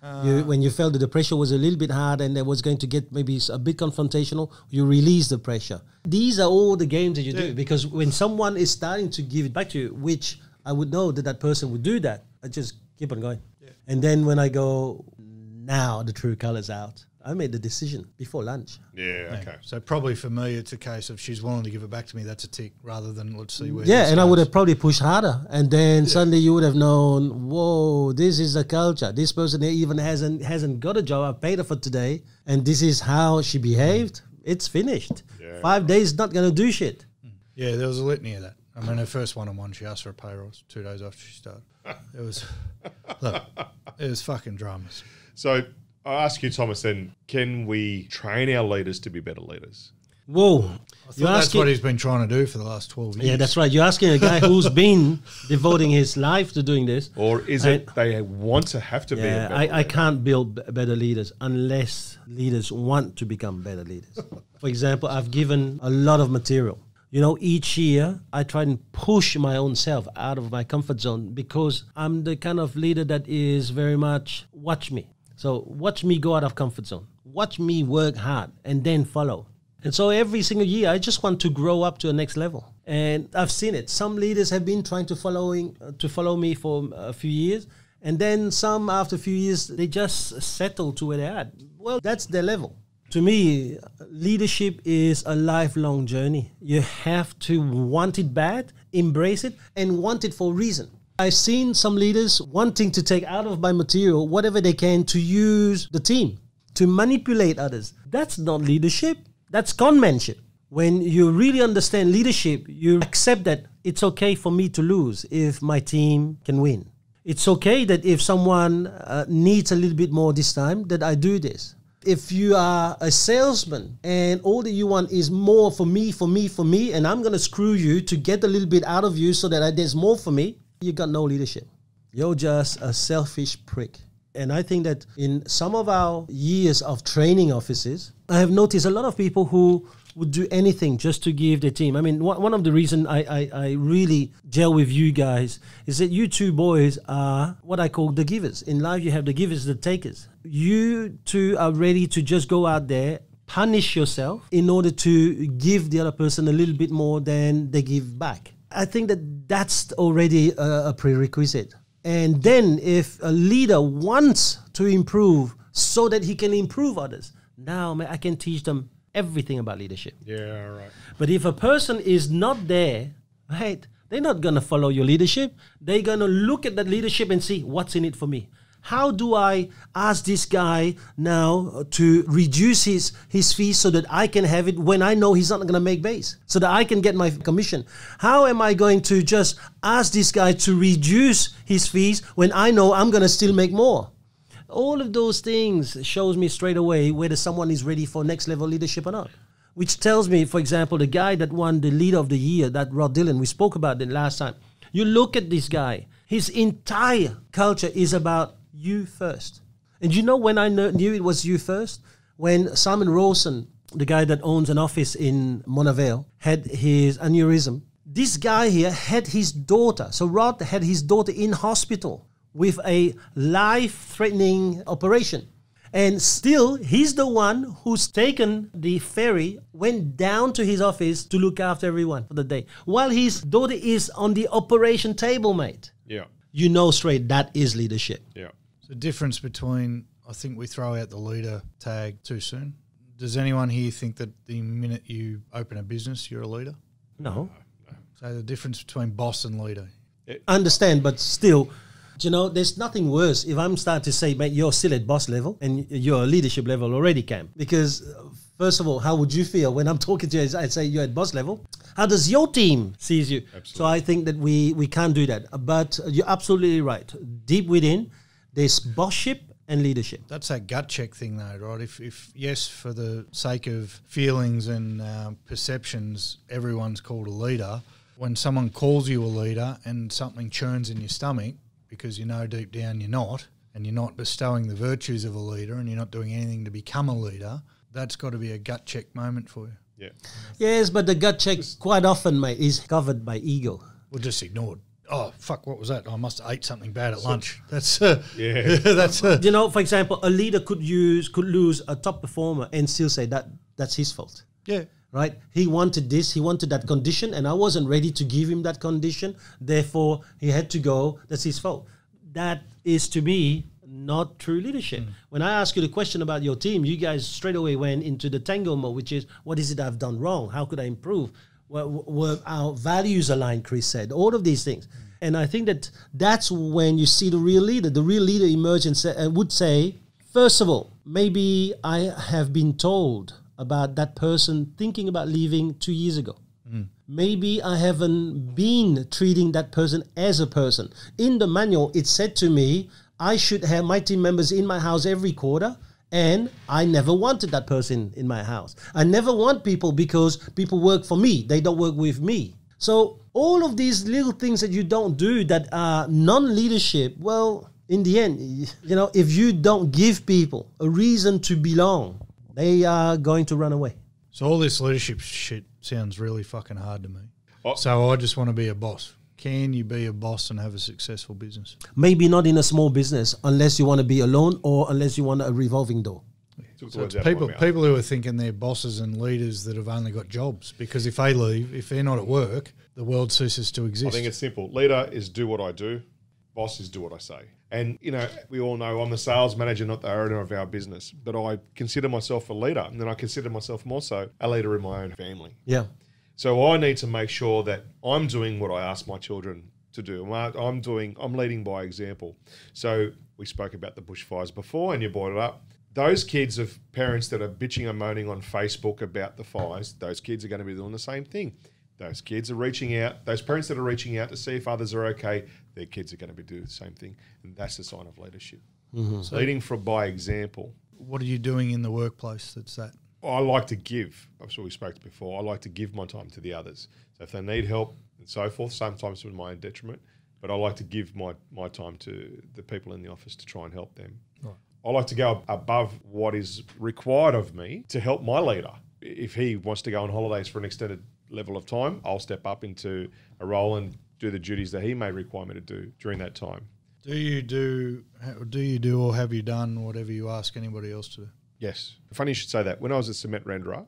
When you felt that the pressure was a little bit hard and it was going to get maybe a bit confrontational, you release the pressure. These are all the games that you do, because when someone is starting to give it back to you, which I would know that person would do that, I just keep on going. Yeah. And then when I go, now the true colour's out, I made the decision before lunch. Yeah, okay. So probably for me, it's a case of she's willing to give it back to me. That's a tick, rather than let's see where. Yeah, and I would have probably pushed harder, and then suddenly you would have known, whoa, this is the culture. This person even hasn't got a job. I paid her for today, and this is how she behaved. It's finished. Yeah. 5 days not gonna do shit. Yeah, there was a litany of that. I mean, her first one-on-one, she asked for a pay rise 2 days after she started. It was fucking dramas. So I ask you, Thomas, then, can we train our leaders to be better leaders? Whoa. I thought that's what he's been trying to do for the last 12 years. Yeah, that's right. You're asking a guy who's been devoting his life to doing this. Or is it they want to have to be a better I can't build better leaders unless leaders want to become better leaders. For example, I've given a lot of material. You know, each year I try and push my own self out of my comfort zone because I'm the kind of leader that is very much watch me. So watch me go out of comfort zone. Watch me work hard and then follow. And so every single year, I just want to grow up to a next level. And I've seen it. Some leaders have been trying to follow me for a few years. And then some, after a few years, they just settle to where they're at. Well, that's their level. To me, leadership is a lifelong journey. You have to want it bad, embrace it, and want it for a reason. I've seen some leaders wanting to take out of my material whatever they can to use the team, to manipulate others. That's not leadership. That's conmanship. When you really understand leadership, you accept that it's okay for me to lose if my team can win. It's okay that if someone needs a little bit more this time, that I do this. If you are a salesman and all that you want is more for me, and I'm going to screw you to get a little bit out of you so that there's more for me, you got no leadership. You're just a selfish prick. And I think that in some of our years of training offices, I have noticed a lot of people who would do anything just to give their team. I mean, one of the reasons I really gel with you guys is that you two boys are what I call the givers. In life, you have the givers, the takers. You two are ready to just go out there, punish yourself in order to give the other person a little bit more than they give back. I think that that's already a prerequisite. And then if a leader wants to improve so that he can improve others, now I can teach them everything about leadership. Yeah, right. But if a person is not there, right, they're not going to follow your leadership. They're going to look at that leadership and see what's in it for me. How do I ask this guy now to reduce his fees so that I can have it when I know he's not going to make base, so that I can get my commission? How am I going to just ask this guy to reduce his fees when I know I'm going to still make more? All of those things shows me straight away whether someone is ready for next level leadership or not. Which tells me, for example, the guy that won the Leader of the Year, that Rod Dillon, we spoke about it last time. You look at this guy, his entire culture is about you first. And you know when I knew it was you first? When Simon Rawson, the guy that owns an office in Monavale, had his aneurysm. This guy here had his daughter. So Rod had his daughter in hospital with a life-threatening operation. And still, he's the one who's taken the ferry, went down to his office to look after everyone for the day, while his daughter is on the operation table, mate. Yeah. You know straight that is leadership. Yeah. The difference between, I think we throw out the leader tag too soon. Does anyone here think that the minute you open a business, you're a leader? No. So the difference between boss and leader. Understand, but still, you know, there's nothing worse if I'm starting to say, mate, you're still at boss level and you're leadership level already, Cam. Because first of all, how would you feel when I'm talking to you? I'd say you're at boss level. How does your team sees you? Absolutely. So I think that we can't do that. But you're absolutely right. Deep within, there's bossship and leadership. That's that gut check thing though, right? If yes, for the sake of feelings and perceptions, everyone's called a leader. When someone calls you a leader and something churns in your stomach because you know deep down you're not, and you're not bestowing the virtues of a leader and you're not doing anything to become a leader, that's got to be a gut check moment for you. Yeah. Yes, but the gut check quite often, mate, is covered by ego. Well, just ignored. Oh, fuck, what was that? I must have ate something bad at lunch. That's Yeah. that's You know, for example, a leader could lose a top performer and still say that's his fault. yeah. Right? He wanted this, he wanted that condition, and I wasn't ready to give him that condition. Therefore, he had to go. That's his fault. That is, to me, not true leadership. When I ask you the question about your team, you guys straight away went into the tango mode, which is, what is it I've done wrong? How could I improve? Were our values aligned, Chris said. All of these things. And I think that's when you see the real leader. The real leader emerge and would say, first of all, maybe I have been told about that person thinking about leaving 2 years ago. Maybe I haven't been treating that person as a person. In the manual, it said to me, I should have my team members in my house every quarter And I never wanted that person in my house. I never want people because people work for me. They don't work with me. So all of these little things that you don't do that are non-leadership, well, in the end, you know, if you don't give people a reason to belong, they are going to run away. So all this leadership shit sounds really fucking hard to me. Oh. So I just want to be a boss. Can you be a boss and have a successful business? Maybe not in a small business unless you want to be alone or unless you want a revolving door. So it's people who are thinking they're bosses and leaders that have only got jobs, because if they leave, if they're not at work, the world ceases to exist. I think it's simple. Leader is do what I do. Boss is do what I say. And, you know, we all know I'm the sales manager, not the owner of our business, but I consider myself a leader, and then I consider myself more so a leader in my own family. Yeah. So I need to make sure that I'm doing what I ask my children to do. I'm leading by example. So we spoke about the bushfires before, and you brought it up. Those kids of parents that are bitching and moaning on Facebook about the fires, those kids are going to be doing the same thing. Those kids are reaching out. Those parents that are reaching out to see if others are okay, their kids are going to be doing the same thing. And that's a sign of leadership. Mm-hmm. So leading by example. What are you doing in the workplace that's that? I like to give. That's what we spoke to before. I like to give my time to the others. So if they need help and so forth, sometimes with my own detriment, but I like to give my time to the people in the office to try and help them. Right. I like to go above what is required of me to help my leader. If he wants to go on holidays for an extended level of time, I'll step up into a role and do the duties that he may require me to do during that time. Do you do or have you done whatever you ask anybody else to do? Yes. Funny you should say that. When I was a cement renderer,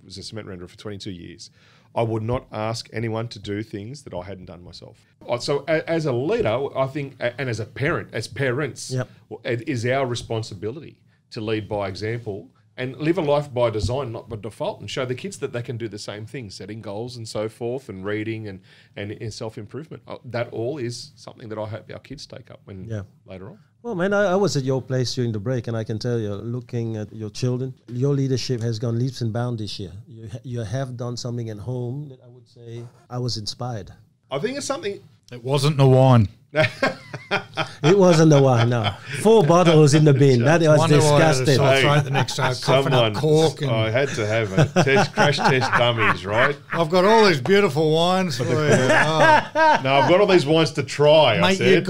was a cement renderer for 22 years, I would not ask anyone to do things that I hadn't done myself. So as a leader, I think, and as a parent, as parents, yep. It is our responsibility to lead by example and live a life by design, not by default, and show the kids that they can do the same thing, setting goals and so forth, and reading and self-improvement. That all is something that I hope our kids take up later on. Well, man, I was at your place during the break, and I can tell you, looking at your children, your leadership has gone leaps and bounds this year. You have done something at home that I would say I was inspired. I think it's something... It wasn't the wine. It wasn't the wine, no. 4 bottles in the bin. That was disgusting. The next day, coughing up cork. I had to have a crash test dummies, right? I've got all these beautiful wines for you. No, I've got all these wines to try, mate, I said.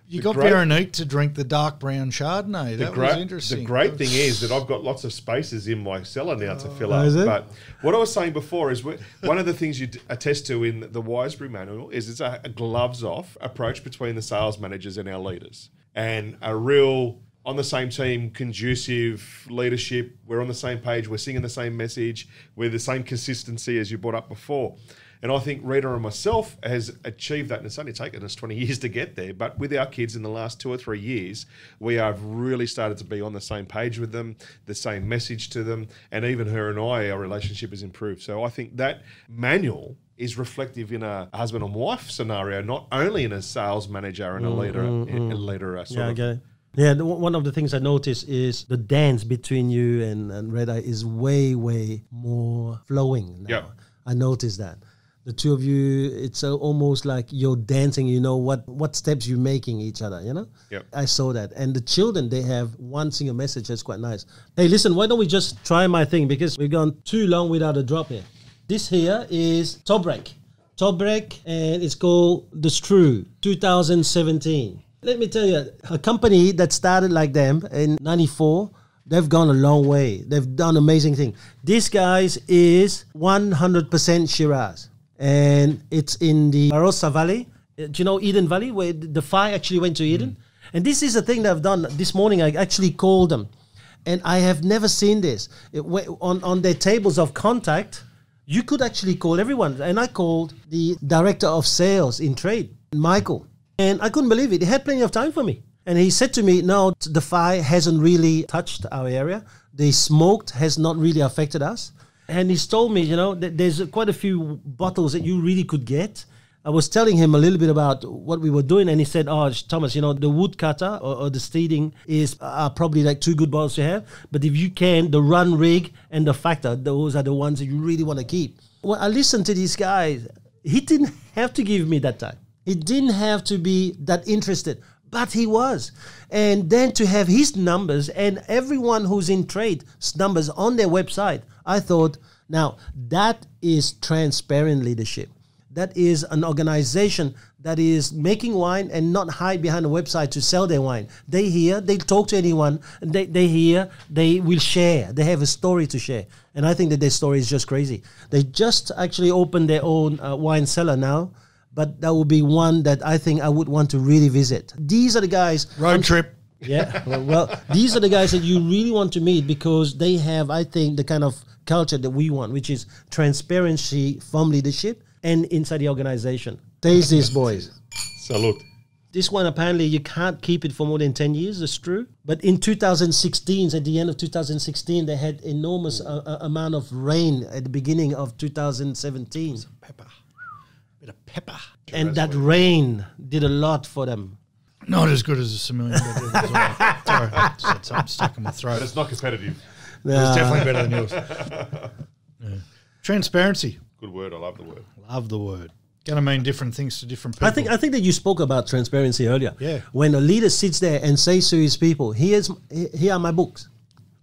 You got Veronique to drink the dark brown Chardonnay. That was interesting. The great thing is that I've got lots of spaces in my cellar now to fill up. But what I was saying before is one of the things you attest to in the Wisebury manual is it's a gloves-off approach between the sales managers and our leaders. And a real, on the same team, conducive leadership. We're on the same page. We're singing the same message. We're the same consistency as you brought up before. And I think Rita and myself has achieved that, and it's only taken us 20 years to get there. But with our kids in the last 2 or 3 years, we have really started to be on the same page with them, the same message to them, and even her and our relationship has improved. So I think that manual is reflective in a husband and wife scenario, not only in a sales manager and a leader. Yeah, one of the things I noticed is the dance between you and Rita is way, way more flowing now. Yep. I noticed that. The two of you, it's almost like you're dancing, you know, what steps you're making each other, you know? Yep. I saw that. And the children, they have one single message that's quite nice. Hey, listen, why don't we just try my thing? Because we've gone too long without a drop here. This here is Torbreck, and it's called the Struie 2017. Let me tell you, a company that started like them in 94, they've gone a long way. They've done amazing things. This, guys, is 100% Shiraz. And it's in the Barossa Valley. Do you know Eden Valley, where the fire actually went to Eden? And this is the thing that I've done. This morning, I actually called them. And I have never seen this. On their tables of contact, you could actually call everyone. And I called the director of sales in trade, Michael. And I couldn't believe it. He had plenty of time for me. And he said to me, no, the fire hasn't really touched our area. The smoke has not really affected us. And he's told me, you know, that there's quite a few bottles that you really could get. I was telling him a little bit about what we were doing, and he said, oh, Thomas, you know, the woodcutter or the steeding is probably like 2 good bottles to have. But if you can, the run rig and the factor, those are the ones that you really want to keep. Well, I listened to these guys. He didn't have to give me that time. He didn't have to be that interested. But he was. And then to have his numbers and everyone who's in trade's numbers on their website, I thought, now that is transparent leadership. That is an organization that is making wine and not hide behind a website to sell their wine. They hear, they talk to anyone, they hear, they will share. They have a story to share. And I think that their story is just crazy. They just actually opened their own wine cellar now, but that would be one that I think I would want to really visit. These are the guys... Road trip. Yeah, well, these are the guys that you really want to meet because they have, I think, the kind of culture that we want, which is transparency from leadership and inside the organization. Taste this, boys. Salute. This one, apparently, you can't keep it for more than 10 years, it's true. But in 2016, at the end of 2016, they had enormous amount of rain at the beginning of 2017. Some pepper. Bit of pepper. And that rain did a lot for them. Not as good as a Semillion. But sorry, said something stuck in my throat. But it's not competitive. It's definitely better than yours. Yeah. Transparency. Good word. I love the word. Love the word. Going to mean different things to different people. I think that you spoke about transparency earlier. Yeah. When a leader sits there and says to his people, here are my books.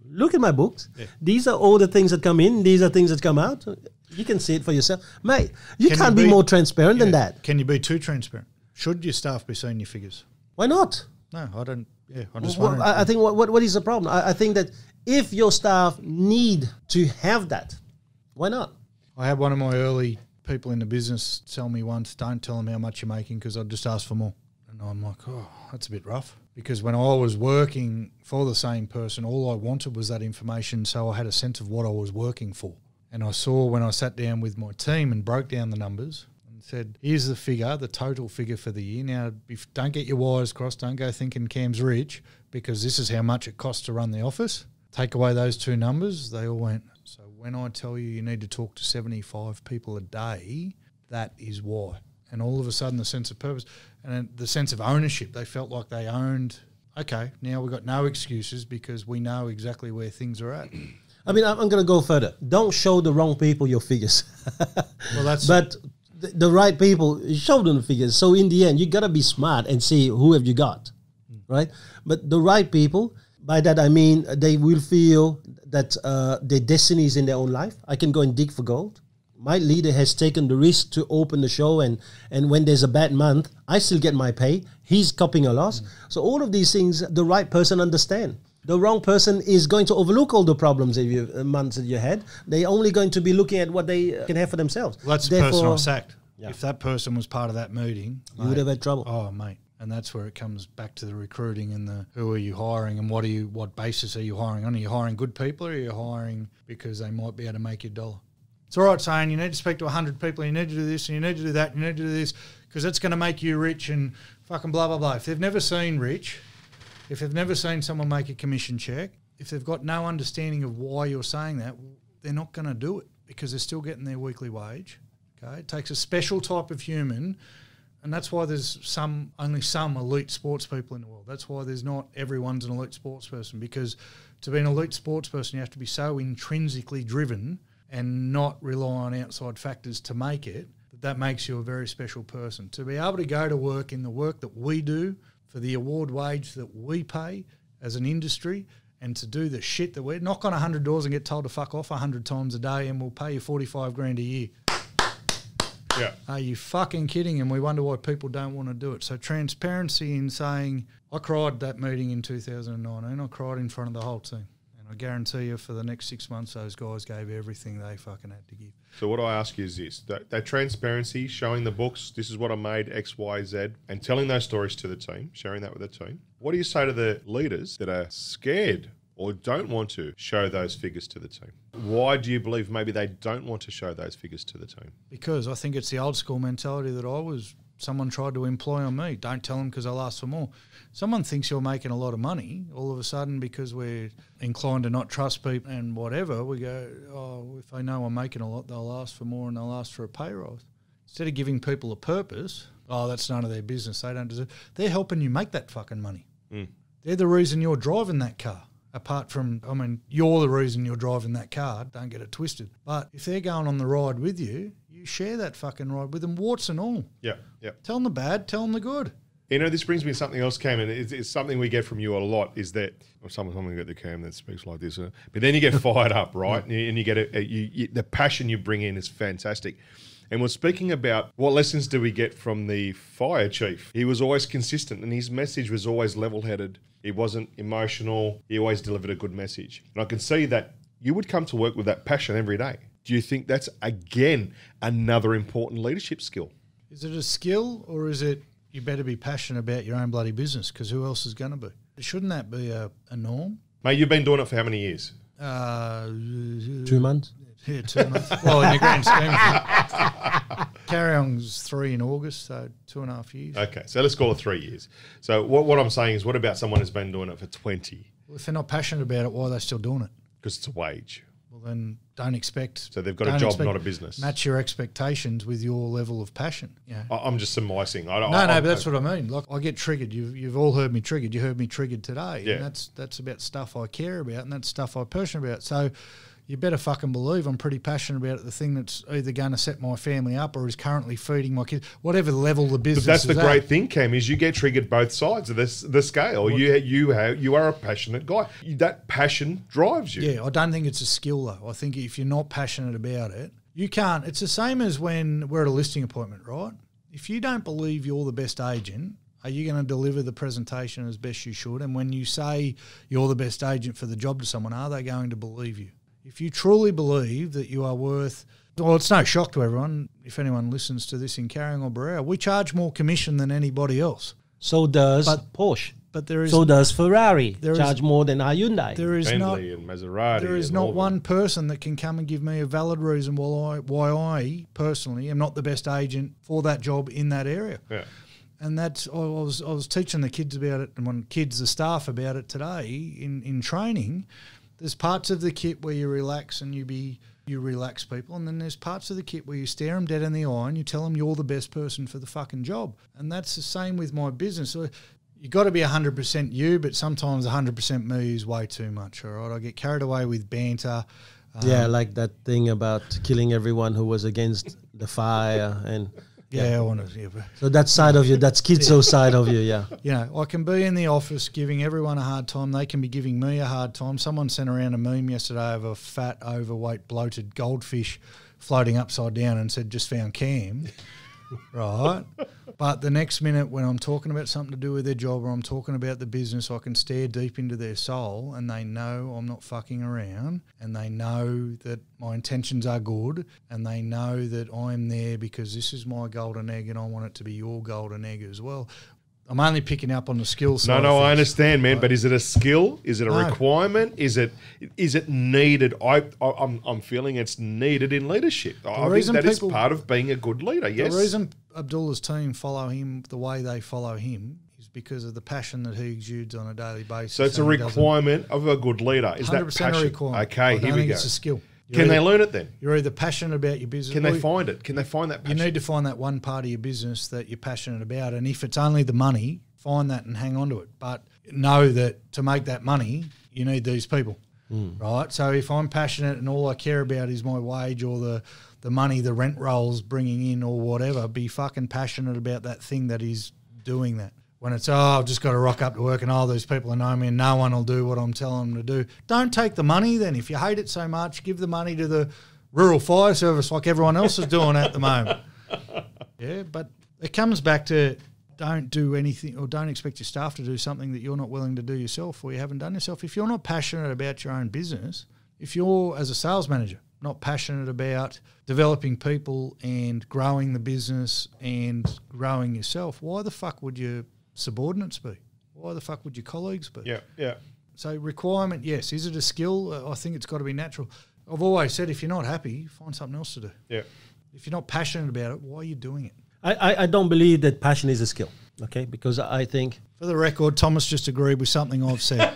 Look at my books. Yeah. These are all the things that come in. These are things that come out. You can see it for yourself. Mate, you can't be more transparent than that. Can you be too transparent? Should your staff be seeing your figures? Why not? No, I don't. Yeah, I'm just well, wondering. I think what is the problem? I think that if your staff need to have that, why not? I had one of my early people in the business tell me once, don't tell them how much you're making because I'd just ask for more. And I'm like, oh, that's a bit rough. Because when I was working for the same person, all I wanted was that information so I had a sense of what I was working for. And I saw when I sat down with my team and broke down the numbers and said, here's the figure, the total figure for the year. Now, don't get your wires crossed. Don't go thinking Cam's rich because this is how much it costs to run the office. Take away those two numbers. They all went, so when I tell you you need to talk to 75 people a day, that is why. And all of a sudden the sense of purpose and the sense of ownership, they felt like they owned, okay, now we've got no excuses because we know exactly where things are at. I mean, I'm going to go further. Don't show the wrong people your figures. Well, that's... But the right people, show them the figures. So in the end, you got to be smart and see who have you got, right? But the right people, by that I mean they will feel that their destiny is in their own life. I can go and dig for gold. My leader has taken the risk to open the show, and when there's a bad month, I still get my pay. He's copying a loss. So all of these things, the right person understand. The wrong person is going to overlook all the problems that months that you had. They're only going to be looking at what they can have for themselves. Well, that's the person I sacked. Yeah. If that person was part of that meeting, you would have had trouble. Oh, mate. And that's where it comes back to the recruiting and the who are you hiring and what basis are you hiring on? Are you hiring good people or are you hiring because they might be able to make you a dollar? It's all right saying you need to speak to 100 people, you need to do this and you need to do that, and you need to do this because it's going to make you rich and fucking blah, blah, blah. If they've never seen rich, if they've never seen someone make a commission check, if they've got no understanding of why you're saying that, they're not going to do it because they're still getting their weekly wage. Okay, it takes a special type of human, and that's why there's only some elite sports people in the world. That's why there's not everyone's an elite sports person, because to be an elite sports person, you have to be so intrinsically driven and not rely on outside factors to make it. That makes you a very special person. To be able to go to work in the work that we do for the award wage that we pay as an industry, and to do the shit that we knock on 100 doors and get told to fuck off 100 times a day and we'll pay you 45 grand a year. Yeah. Are you fucking kidding? And we wonder why people don't want to do it. So transparency in saying, I cried that meeting in 2019. I cried in front of the whole team. And I guarantee you for the next 6 months, those guys gave everything they fucking had to give. So what I ask you is this, that transparency, showing the books, this is what I made, X, Y, Z, and telling those stories to the team, sharing that with the team. What do you say to the leaders that are scared or don't want to show those figures to the team? Why do you believe maybe they don't want to show those figures to the team? Because I think it's the old school mentality that someone tried to employ on me. Don't tell them because I'll ask for more. Someone thinks you're making a lot of money. All of a sudden, because we're inclined to not trust people and whatever, we go, oh, if they know I'm making a lot, they'll ask for more and they'll ask for a pay rise. Instead of giving people a purpose, oh, that's none of their business. They don't deserve. They're helping you make that fucking money. They're the reason you're driving that car. Apart from, I mean, you're the reason you're driving that car. Don't get it twisted. But if they're going on the ride with you, you share that fucking ride with them, warts and all. Yeah, yeah. Tell them the bad, tell them the good. You know, this brings me to something else, Cam, and it's something we get from you a lot, is that, or someone got the Cam that speaks like this, but then you get fired up, right? And you get the passion you bring in is fantastic. And we're speaking about what lessons do we get from the fire chief. He was always consistent and his message was always level-headed. He wasn't emotional. He always delivered a good message. And I can see that you would come to work with that passion every day. Do you think that's, again, another important leadership skill? Is it a skill, or is it you better be passionate about your own bloody business, because who else is going to be? Shouldn't that be a norm? Mate, you've been doing it for how many years? 2 months? Yeah, 2 months. Well, in the grand scheme of it. Carry On's 3 in August, so 2.5 years. Okay, so let's call it 3 years. So what I'm saying is, what about someone who's been doing it for 20? Well, if they're not passionate about it, why are they still doing it? Because it's a wage. Well, then don't expect... So they've got a job, not a business. Match your expectations with your level of passion. Yeah. I'm just surmising. No, but that's what I mean. Like, I get triggered. You've all heard me triggered. You heard me triggered today. Yeah. And that's about stuff I care about, and that's stuff I'm passionate about. So you better fucking believe I'm pretty passionate about the thing that's either going to set my family up or is currently feeding my kids, whatever level the business is. But that's the great thing, Cam, is you get triggered both sides of the scale. You are a passionate guy. That passion drives you. Yeah, I don't think it's a skill though. I think if you're not passionate about it, you can't. It's the same as when we're at a listing appointment, right? If you don't believe you're the best agent, are you going to deliver the presentation as best you should? And when you say you're the best agent for the job to someone, are they going to believe you? If you truly believe that you are worth, well, it's no shock to everyone, if anyone listens to this in Carrying or Barossa, we charge more commission than anybody else. So does Porsche. But there is so does Ferrari. There charge is, more than Hyundai. There is Bentley and Maserati. There is not one person that can come and give me a valid reason why I personally am not the best agent for that job in that area. Yeah. And that's I was teaching the kids about it, and the staff about it today in training. There's parts of the kit where you relax and you relax people, and then there's parts of the kit where you stare them dead in the eye and you tell them you're the best person for the fucking job. And that's the same with my business. So you got to be 100% you, but sometimes 100% me is way too much. All right, I get carried away with banter. Yeah, like that thing about killing everyone who was against the fire and. Yeah, I want to. Yeah, so that side of you, that schizo side of you, yeah. You know, I can be in the office giving everyone a hard time. They can be giving me a hard time. Someone sent around a meme yesterday of a fat, overweight, bloated goldfish floating upside down and said, "Just found Cam." Right? But the next minute when I'm talking about something to do with their job or I'm talking about the business, I can stare deep into their soul and they know I'm not fucking around, and they know that my intentions are good, and they know that I'm there because this is my golden egg and I want it to be your golden egg as well. I'm only picking up on the skill side. No, I understand, man. But is it a skill? Is it a requirement? Is it needed? I'm feeling it's needed in leadership. I think that is part of being a good leader. Yes. The reason Abdullah's team follow him the way they follow him is because of the passion that he exudes on a daily basis. So it's a requirement of a good leader. Is that 100% passion? a requirement. Okay, here we go. It's a skill. Can they learn it then? You're either passionate about your business. Can they find it? Can they find that passion? You need to find that one part of your business that you're passionate about. And if it's only the money, find that and hang on to it. But know that to make that money, you need these people, right? So if I'm passionate and all I care about is my wage or the money the rent roll's bringing in or whatever, be fucking passionate about that thing that is doing that. When it's, I've just got to rock up to work and these people know me and no one will do what I'm telling them to do. Don't take the money then. If you hate it so much, give the money to the rural fire service like everyone else is doing at the moment. Yeah, but it comes back to don't do anything or don't expect your staff to do something that you're not willing to do yourself or you haven't done yourself. If you're not passionate about your own business, if you're, as a sales manager, not passionate about developing people and growing the business and growing yourself, why the fuck would your subordinates be? Why the fuck would your colleagues be? Yeah. So requirement, yes. Is it a skill? I think it's got to be natural. I've always said if you're not happy, find something else to do. Yeah. If you're not passionate about it, why are you doing it? I don't believe that passion is a skill, okay? Because I think... For the record, Thomas just agreed with something I've said.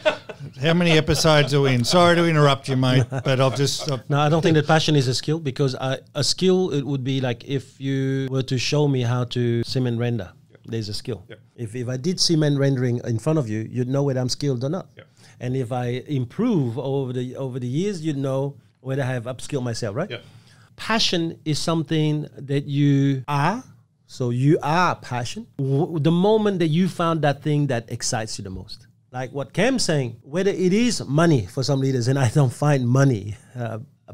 How many episodes are we in? Sorry to interrupt you, mate, but I've just... No, I don't think that passion is a skill, because a skill, it would be like if you were to show me how to cement render. There's a skill. Yep. If I did cement rendering in front of you, you'd know whether I'm skilled or not. Yep. And if I improve over the years, you'd know whether I have upskilled myself, right? Yep. Passion is something that you are So you are passion. The moment that you found that thing that excites you the most. Like what Cam's saying, whether it is money for some leaders, and I don't find money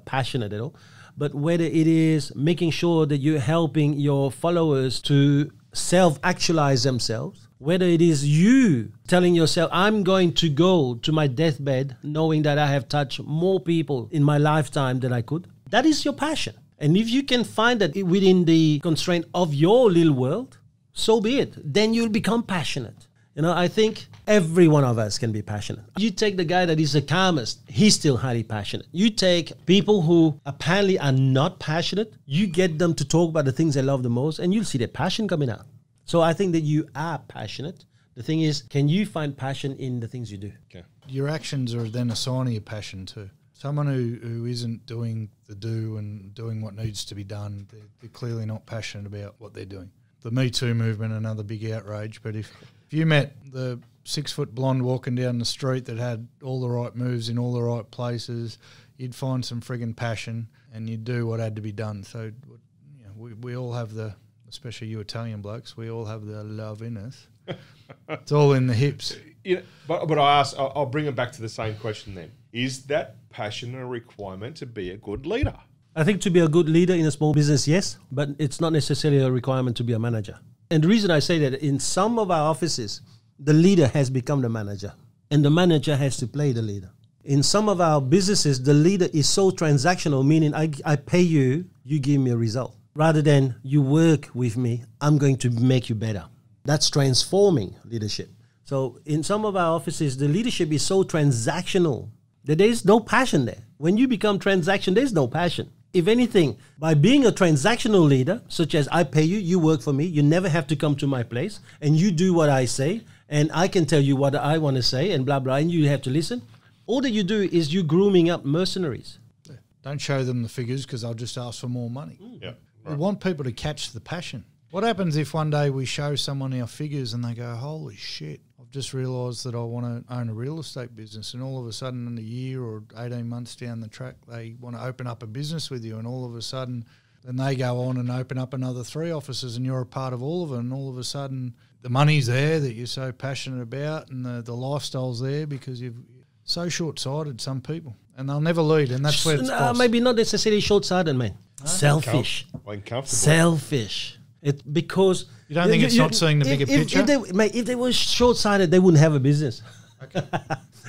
passionate at all, but whether it is making sure that you're helping your followers to self-actualize themselves, whether it is you telling yourself, I'm going to go to my deathbed knowing that I have touched more people in my lifetime than I could, that is your passion. And if you can find that within the constraint of your little world, so be it. Then you'll become passionate. I think every one of us can be passionate. You take the guy that is the calmest, he's still highly passionate. You take people who apparently are not passionate, you get them to talk about the things they love the most, and you'll see their passion coming out. So I think that you are passionate. The thing is, can you find passion in the things you do? Okay. Your actions are then a sign of your passion too. Someone who isn't doing the do and doing what needs to be done, they're clearly not passionate about what they're doing. The Me Too movement, another big outrage, but if you met the 6-foot blonde walking down the street that had all the right moves in all the right places, you'd find some friggin' passion and you'd do what had to be done. So we all have especially you Italian blokes, we all have the love in us. It's all in the hips. But I'll bring it back to the same question then. Is that passion a requirement to be a good leader? I think to be a good leader in a small business, yes, but it's not necessarily a requirement to be a manager. And the reason I say that, in some of our offices, the leader has become the manager, and the manager has to play the leader. In some of our businesses, the leader is so transactional, meaning I pay you, you give me a result. Rather than you work with me, I'm going to make you better. That's transforming leadership. So in some of our offices, the leadership is so transactional that there's no passion there. When you become transaction, there's no passion. If anything, by being a transactional leader, such as I pay you, you work for me, you never have to come to my place, and you do what I say, and I can tell you what I want to say, and blah, blah, and you have to listen. All that you do is you grooming up mercenaries. Don't show them the figures because they'll just ask for more money. Yeah, right. We want people to catch the passion. What happens if one day we show someone our figures and they go, holy shit, I've just realised that I want to own a real estate business, and all of a sudden in a year or 18 months down the track they want to open up a business with you, and all of a sudden then they go on and open up another 3 offices and you're a part of all of it, and all of a sudden the money's there that you're so passionate about and the lifestyle's there because you've so short-sighted, some people, and they'll never lead, and that's where it's maybe not necessarily short-sighted, man. Selfish. Selfish. Because you don't think it's not seeing the bigger picture? If they were short-sighted, they wouldn't have a business. Okay.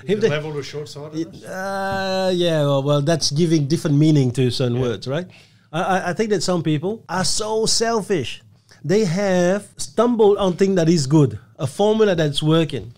Is the level to short-sightedness? Well, that's giving different meaning to certain words, right? I think that some people are so selfish. They have stumbled on thing that is good, a formula that's working.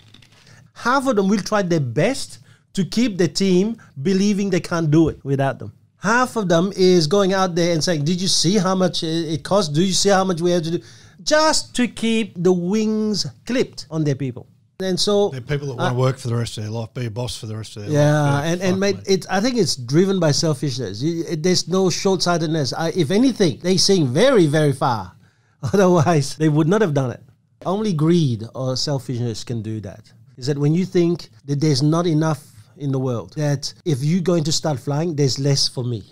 Half of them will try their best to keep the team believing they can't do it without them. Half of them is going out there and saying, did you see how much it costs? Do you see how much we have to do? Just to keep the wings clipped on their people. And so they're people that want to work for the rest of their life, be a boss for the rest of their life. Yeah, and mate, I think it's driven by selfishness. There's no short-sightedness. If anything, they're seeing very, very far. Otherwise, they would not have done it. Only greed or selfishness can do that. Is that when you think that there's not enough in the world, that if you're going to start flying, there's less for me.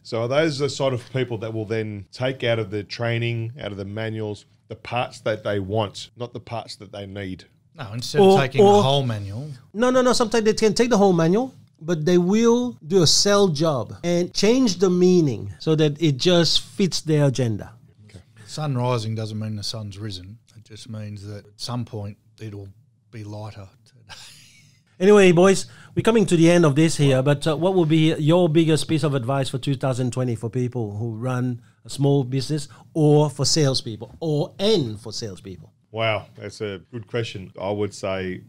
So are those the sort of people that will then take out of the training, out of the manuals, the parts that they want, not the parts that they need? No, instead of taking the whole manual. No. Sometimes they can take the whole manual, but they will do a sell job and change the meaning so that it just fits their agenda. Okay. Sun rising doesn't mean the sun's risen. It just means that at some point it'll be lighter today. Anyway, boys, we're coming to the end of this here, but what will be your biggest piece of advice for 2020 for people who run a small business or for salespeople and for salespeople? Wow, that's a good question. I would say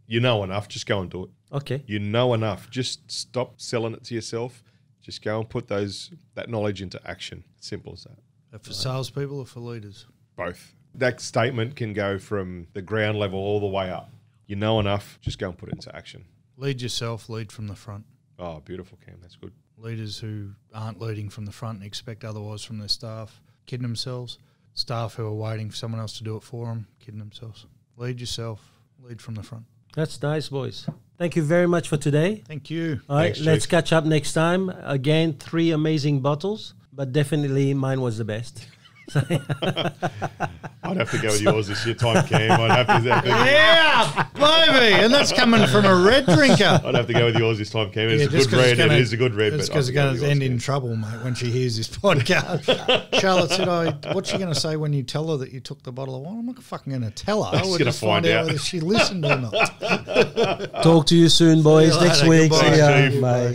you know enough, just go and do it. Okay. You know enough, just stop selling it to yourself. Just go and put that knowledge into action. Simple as that. For salespeople or for leaders? Both. That statement can go from the ground level all the way up. You know enough, just go and put it into action. Lead yourself, lead from the front. Oh, beautiful, Cam. That's good. Leaders who aren't leading from the front and expect otherwise from their staff, kidding themselves. Staff who are waiting for someone else to do it for them, kidding themselves. Lead yourself, lead from the front. That's nice, boys. Thank you very much for today. Thank you. All right, Thanks, let's Chief. catch up next time. Again, 3 amazing bottles, but definitely mine was the best. I'd have to go with yours this year, time Cam. I'd have to. Yeah, baby. And that's coming from a red drinker. I'd have to go with yours this time, Cam. It's Yeah, a just good 'cause red. It is a good red. It's but because it's I'd have going go to with end yours, in Cam. trouble, mate, when she hears this podcast. Charlotte said, what's she going to say when you tell her that you took the bottle of wine? I'm not fucking going to tell her. She's We'll gonna just find find out out. whether she listened or not. Talk to you soon, boys. See you Next later. week. Goodbye. See ya. Thanks, Chief. Bye.